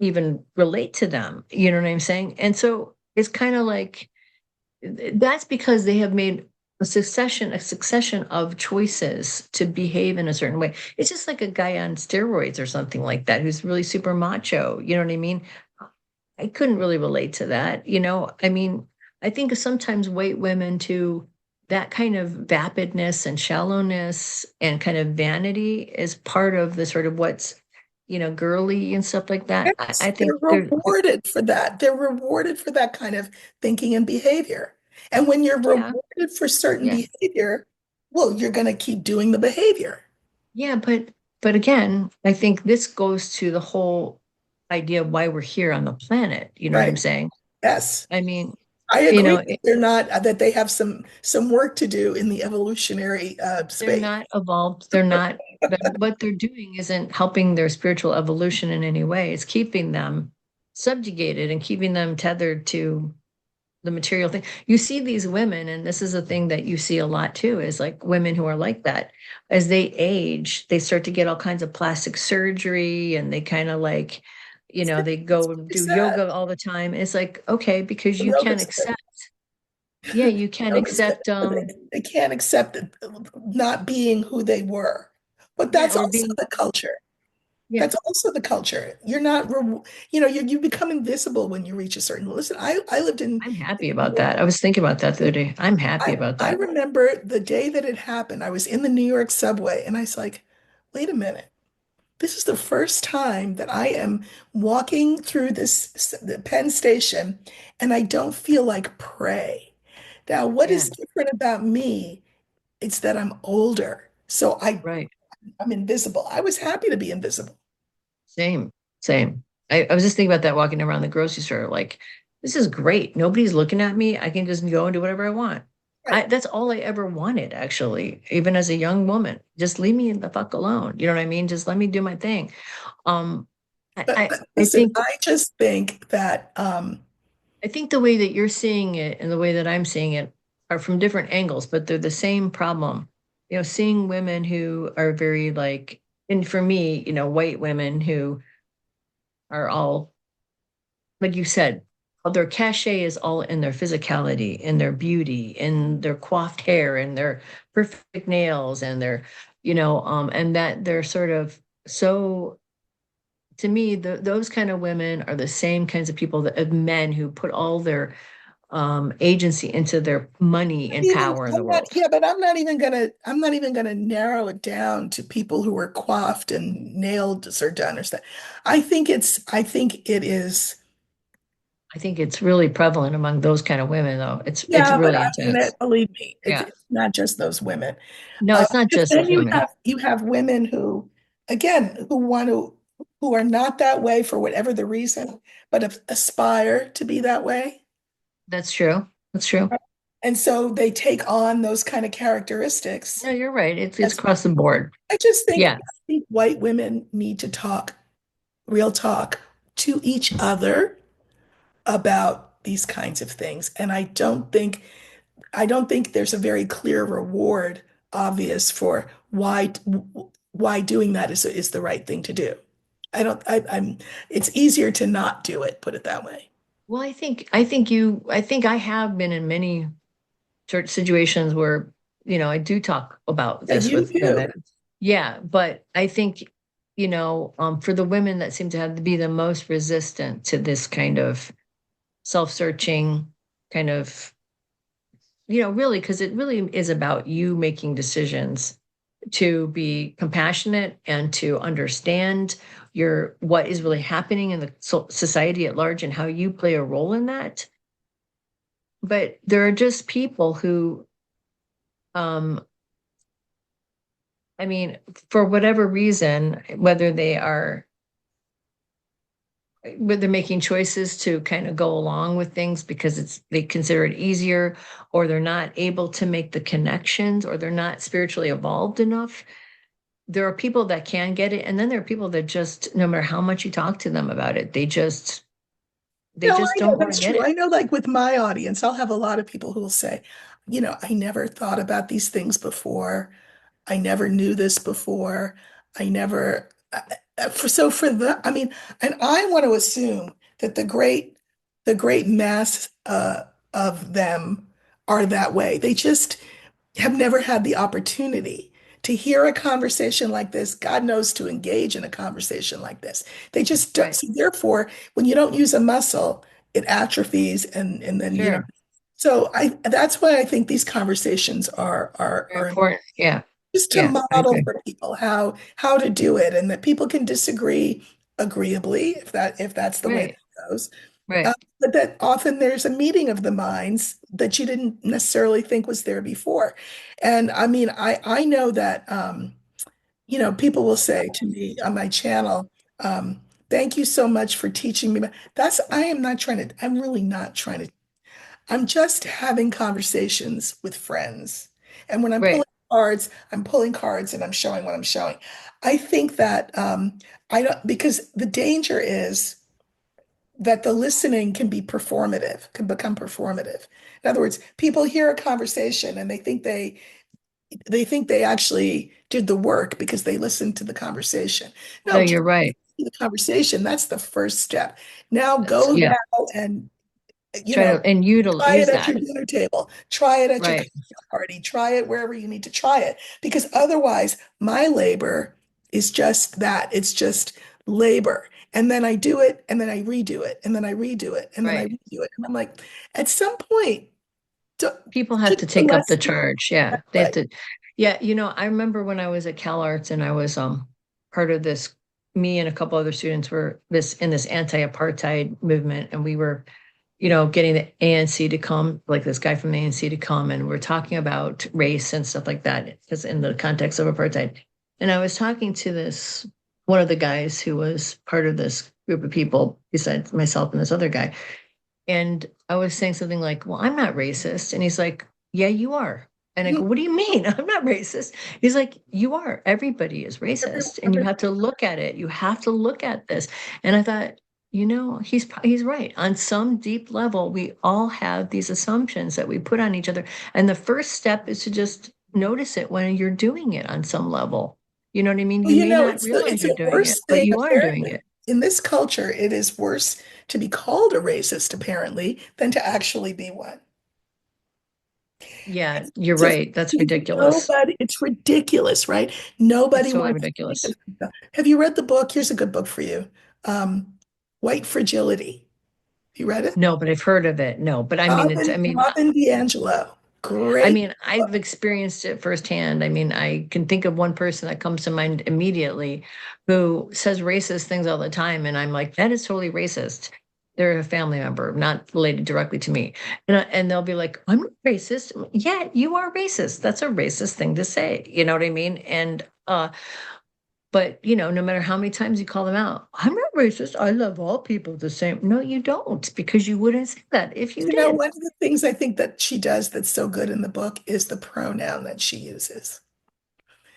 even relate to them. You know what I'm saying? And so it's kind of like that's because they have made a succession of choices to behave in a certain way. It's just like a guy on steroids or something like that who's really super macho. You know what I mean? I couldn't really relate to that. I mean, I think sometimes white women too, that kind of vapidness and shallowness and kind of vanity is part of the sort of what's, girly and stuff like that. I, Yes, I think they're they're, rewarded for that. They're rewarded for that kind of thinking and behavior. And when you're yeah, rewarded for certain yeah, behavior, well, you're going to keep doing the behavior, yeah. But again, I think this goes to the whole idea of why we're here on the planet. You know what I'm right? saying? Yes, I mean, I you agree know, that they're not, that they have some work to do in the evolutionary they're space. not evolved. They're not, but what they're doing isn't helping their spiritual evolution in any way. It's keeping them subjugated and keeping them tethered to the material thing. You see these women, and this is a thing that you see a lot too, is like women who are like that. As they age, they start to get all kinds of plastic surgery and they kind of like, they That's go what and you do said. yoga all the time. It's like, okay, because The you yoga can't study. accept, yeah, you can't Yoga study. accept, They can't accept not being who they were. But yeah, that's or also being, the culture. yeah. That's also the culture. You're not, you become invisible when you reach a certain. Listen, I lived in I'm happy New about York. that. I was thinking about that the other day. I'm happy about I that. remember the day that it happened. I was in the New York subway, and I was like, wait a minute. This is the first time that I am walking through the Penn Station, and I don't feel like prey. Now, what Yeah, is different about me? It's that I'm older, so right. I'm invisible. I was happy to be invisible. Same, same. I was just thinking about that walking around the grocery store. Like, this is great. Nobody's looking at me. I can just go and do whatever I want. Right. That's all I ever wanted, actually, even as a young woman. Just leave me the fuck alone. You know what I mean? Just let me do my thing. Um, I, I, But I listen, think I just think that I think the way that you're seeing it and the way that I'm seeing it are from different angles, but they're the same problem. Seeing women who are very like, and for me, white women who are all, like you said, their cachet is all in their physicality, in their beauty, in their coiffed hair, and their perfect nails, and and that they're sort of so. To me, those kind of women are the same kinds of people of men who put all their agency into their money and even power in the I'm not, world. yeah, but I'm not even gonna narrow it down to people who are coiffed and nails are done or stuff. I think it is, I think it's really prevalent among those kind of women, though. It's yeah, but really I mean intense. believe me, Yeah. it's not just those women. No, it's not Because just then those women. you have women who, again, who are not that way for whatever the reason, but aspire to be that way. That's true. That's true. And so they take on those kind of No, characteristics. you're right. It's As across the board. I Yeah, think white women need to talk real talk to each other about these kinds of things. And I don't think there's a very clear reward obvious for why doing that is the right thing to do. I don't I'm it's easier to not do it, put it that way. well, I think I have been in many church situations where, I do talk about Yeah, this you with do. women. Yeah, but I think, for the women that seem to have to be the most resistant to this kind of self-searching kind of, really, because it really is about you making decisions. to be compassionate and to understand what is really happening in the society at large and how you play a role in that. But there are just people who, um, I mean, for whatever reason, whether they're making choices to kind of go along with things because they consider it easier, or they're not able to make the connections, or they're not spiritually evolved enough. There are people that can get it, and then there are people that just, no matter how much you talk to them about it, they No, just I know don't want to that's get true. it. I know, like with my audience, I'll have a lot of people who will say, I never thought about these things before. I never knew this before. I never, for the, I mean, and I want to assume that the great mass of them are that way. They just have never had the opportunity to hear a conversation like this. God knows, to engage in a conversation like this. They just don't. Right. So therefore, when you don't use a muscle, it atrophies, and then Sure. So that's why I think these conversations Very are important. Yeah. just to Yeah. I model agree. for people how to do it, and that people can disagree agreeably if that's the way Right. that goes. Uh, Right. but that often there's a meeting of the minds that you didn't necessarily think was there before. And I mean, I know that people will say to me on my channel, thank you so much for teaching me. I'm really not trying to I'm just having conversations with friends. And when Right. I'm pulling cards and I'm showing what I'm showing. I think that I don't, because the danger is that the listening can become performative. In other words, people hear a conversation and they think they actually did the work because they listened to the conversation. No, No, just you're right. the conversation, that's the first step. Now go Yeah. now and you Try know, to and try it use at that. your dinner table. Try it at your Right. cocktail party. Try it wherever you need to try it. Because otherwise, my labor is just that. It's just labor. And then I do it, and then I redo it, and then I redo it, and then I Right. redo it. And I'm like, at some point, People have teach to the take up the lesson charge. Yeah. that They have way. to. Yeah. I remember when I was at Cal Arts and I was part of this, me and a couple other students were this anti-apartheid movement, and we were getting the ANC to come, like this guy from the ANC to come, and we're talking about race and stuff like that, because in the context of apartheid. And I was talking to one of the guys who was part of this group of people, besides myself and this other guy. And I was saying something like, well, I'm not racist. And he's like, yeah, you are. And I go, what do you mean? I'm not racist. He's like, you are. Everybody is racist. And you have to look at it. You have to look at this. And I thought, he's right. On some deep level, we all have these assumptions that we put on each other. And the first step is to just notice it when you're doing it on some level. You know what I mean? Well, You may not it's realize you're a doing it, worse but thing, you are doing apparently. it. In this culture, it is worse to be called a racist, apparently, than to actually be one. Yeah, you're Just right. That's ridiculous. it's ridiculous, right? It's Nobody totally wants to think ridiculous. of themselves. Have you read the book? Here's a good book for you. Um, White Fragility. Have you read it? No, but I've heard of it. No, but I mean, Robin DiAngelo. Great I've book. experienced it firsthand. I mean, I can think of one person that comes to mind immediately who says racist things all the time. And I'm like, that is totally racist. They're a family member, not related directly to me. And they'll be like, I'm not racist. Yeah, you are racist. That's a racist thing to say. You know what I mean? But no matter how many times you call them out, I'm not racist. I love all people the same. No, you don't, because you wouldn't say that if you did. One of the things I think that she does that's so good in the book is the pronoun that she uses.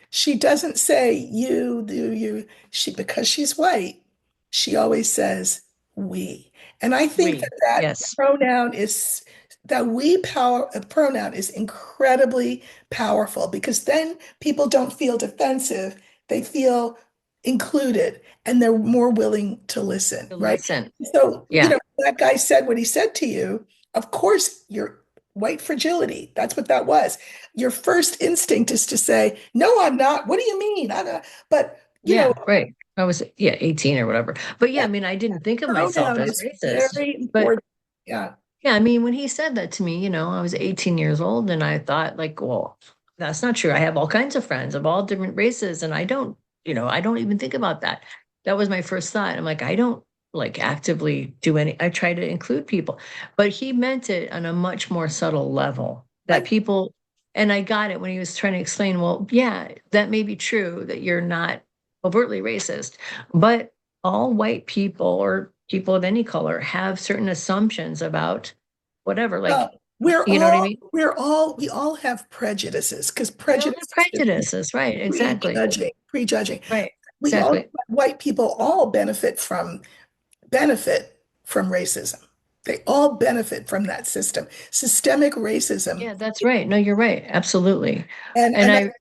She doesn't say you, do you. Because she's white, she always says we. And I think that We, that yes, pronoun is that we power pronoun is incredibly powerful, because then people don't feel defensive. They feel included, and they're more willing to listen, to right? listen. So, Yeah, that guy said what he said to you. Of course, your white fragility. That's what that was. Your first instinct is to say, "No, I'm not. What do you mean? I'm not." But yeah, right. I was, yeah, 18 or whatever. But yeah, I that mean, I didn't think of myself pronoun as is racist. very But important. Yeah. yeah, I mean, when he said that to me, I was 18 years old and I thought, like, well, that's not true. I have all kinds of friends of all different races, and I don't even think about that. That was my first thought. I'm like, I don't like actively do any, I try to include people, but he meant it on a much more subtle level that I people, and I got it when he was trying to explain, well, yeah, that may be true that you're not overtly racist, but all white people or people of any color have certain assumptions about whatever, like, well, we're you know what I all mean? we all have prejudices because We all have prejudices can be prejudices, right? Exactly. prejudging. Right. We all Exactly. white people all benefit from racism. They all benefit from that system. Systemic racism. Yeah, that's right. No, you're right. Absolutely. And And that,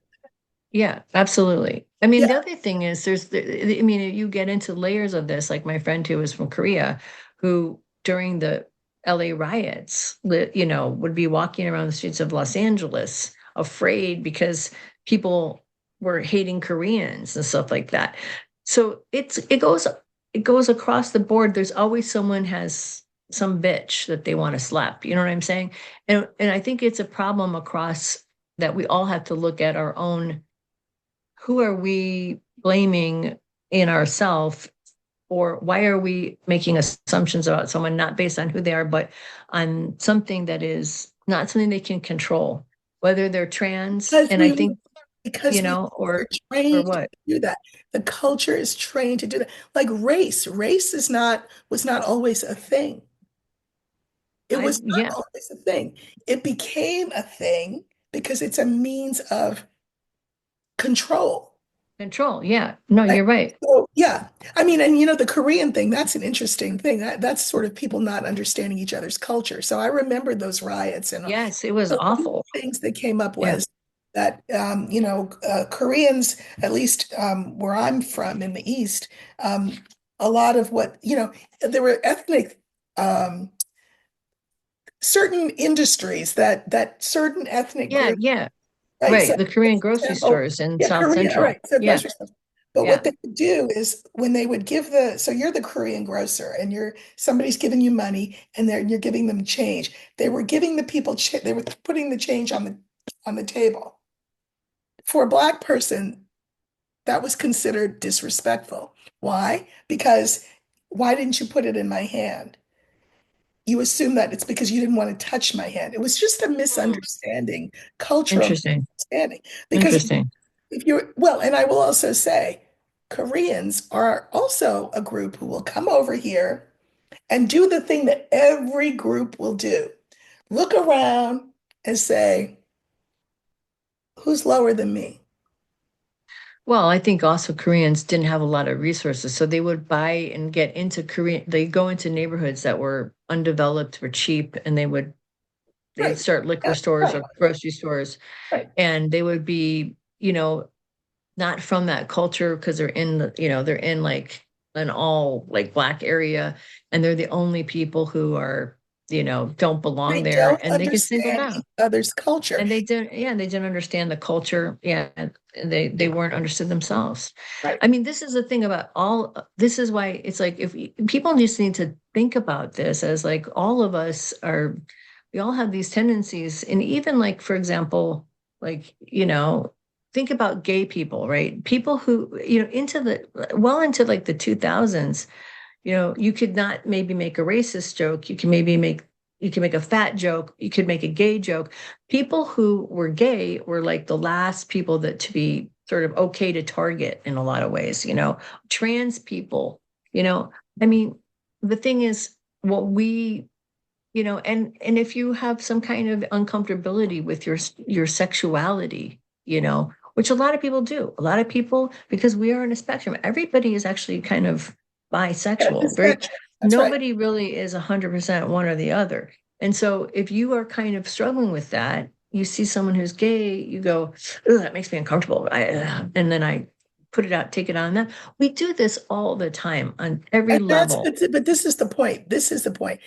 yeah, absolutely. I mean, yeah, the other thing is I mean, you get into layers of this, like my friend who was from Korea, who during the LA riots, would be walking around the streets of Los Angeles afraid because people were hating Koreans and stuff like that. So it goes across the board. There's always someone has some bitch that they want to slap. You know what I'm saying? And I think it's a problem across that we all have to look at our own, who are we blaming in ourselves, or why are we making assumptions about someone not based on who they are but on something that is not something they can control, whether they're trans, because and I think, because we were or trained to what. do that. The culture is trained to do that. Like race is not was not always a thing. It I was not Yeah, always a thing. It became a thing because it's a means of control. control, yeah, no, Right? you're right. So, yeah. I mean, and the Korean thing, that's an interesting thing. That's sort of people not understanding each other's culture. So I remember those riots and Yes, it was so one of awful. the things that came up Yeah. was that Koreans, at least where I'm from in the East, a lot of there were ethnic certain industries that certain ethnic Yeah, groups, yeah, right? So, right, the Korean for grocery example, stores in yeah, South Korea, all Central. right, so Yeah. grocery stores. But Yeah. what they would do is when they would give so you're the Korean grocer and somebody's giving you money and you're giving them change. They were giving the people they were putting the change on the table. For a black person, that was considered disrespectful. Why? Because why didn't you put it in my hand? You assume that it's because you didn't want to touch my hand. It was just a Hmm. misunderstanding, cultural Interesting. misunderstanding. Because Interesting. if you're, well, and I will also say, Koreans are also a group who will come over here and do the thing that every group will do. Look around and say, who's lower than me? Well, I think also Koreans didn't have a lot of resources, so they would buy and get into Korean. They go into neighborhoods that were undeveloped or cheap, and they'd Right. start liquor Yeah, stores right, or grocery stores, right. and they would be, not from that culture because they're in like an all like black area, and they're the only people who are, don't belong They there, don't and they get singled understand out. each other's culture. And they didn't understand the culture. Yeah, and they weren't understood themselves. Right. I mean, this is the thing about this is why it's like, if people just need to think about this as like, all of us are, we all have these tendencies. And even like, for example, like, think about gay people, right? People who, into like the 2000s, you could not maybe make a racist joke. You can make a fat joke. You could make a gay joke. People who were gay were like the last people that to be sort of okay to target in a lot of ways, trans people, you know, I mean, the thing is what we, and if you have some kind of uncomfortability with your sexuality, which a lot of people do, a lot of people, because we are in a spectrum, everybody is actually kind of Yeah, bisexual. it's Very, spectrum. That's right. nobody really is 100% one or the other. And so if you are kind of struggling with that, you see someone who's gay, you go, "Ugh, that makes me uncomfortable." And then I put it out, take it on them. We do this all the time on every And level. but this is the point. This is the point.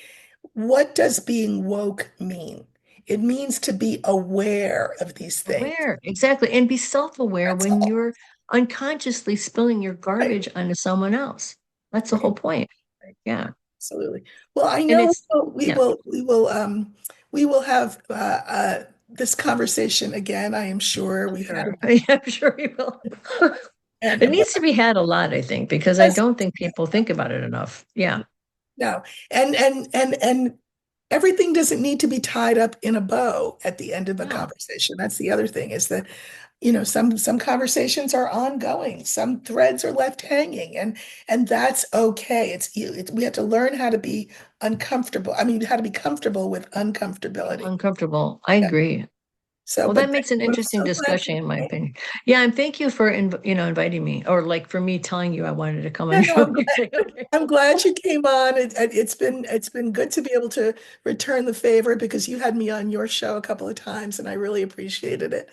What does being woke mean? It means to be aware of these things. Aware, exactly. And be self-aware That's when all. you're unconsciously spilling your Right. garbage onto someone else. That's the Right. whole point. Right. Yeah. Absolutely. Well, I And know it's, yeah. we will have this conversation again. I am sure we've had Sure. Yeah, I'm sure you will. and It needs to be had a lot, I think, because I yes, don't think people think about it enough. Yeah. no, and everything doesn't need to be tied up in a bow at the end of a No, conversation. That's the other thing is that, some conversations are ongoing, some threads are left hanging, and that's okay. We have to learn how to be uncomfortable. I mean, how to be comfortable with uncomfortability. uncomfortable. I Yeah. agree. So, Well, but that makes an I'm interesting so glad discussion, you in my came. opinion. Yeah, and thank you for inviting me, or like for me telling you I wanted to come on Yeah, the no, show. You say, okay. I'm glad you came on. It's been good to be able to return the favor because you had me on your show a couple of times, and I really appreciated it.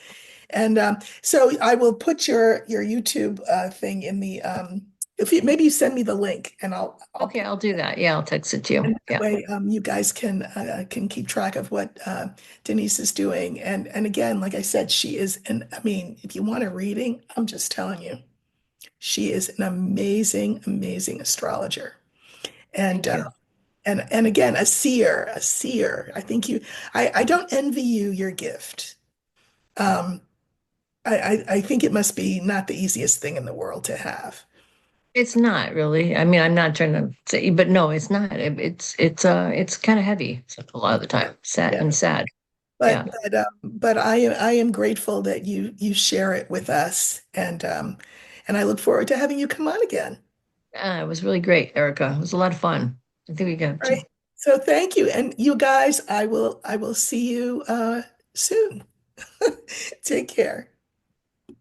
And so I will put your YouTube thing in the if you maybe you send me the link, and I'll Okay, put I'll do that. Yeah, I'll text it to you. and that Yeah. way you guys can keep track of what Denise is doing. And again, like I said, she is an I mean, if you want a reading, I'm just telling you, she is an amazing, amazing astrologer. And Thank you. and again, a seer, a seer. I don't envy you your gift. Um, I think it must be not the easiest thing in the world to have. It's not really. I mean, I'm not trying to say, but no, it's not. It's kind of heavy a lot of the time. Sad Yeah, and sad. but Yeah. but I am grateful that you share it with us, and I look forward to having you come on again. It was really great, Erica. It was a lot of fun. I think we got All right. to. So thank you, and you guys, I will see you soon. Take care.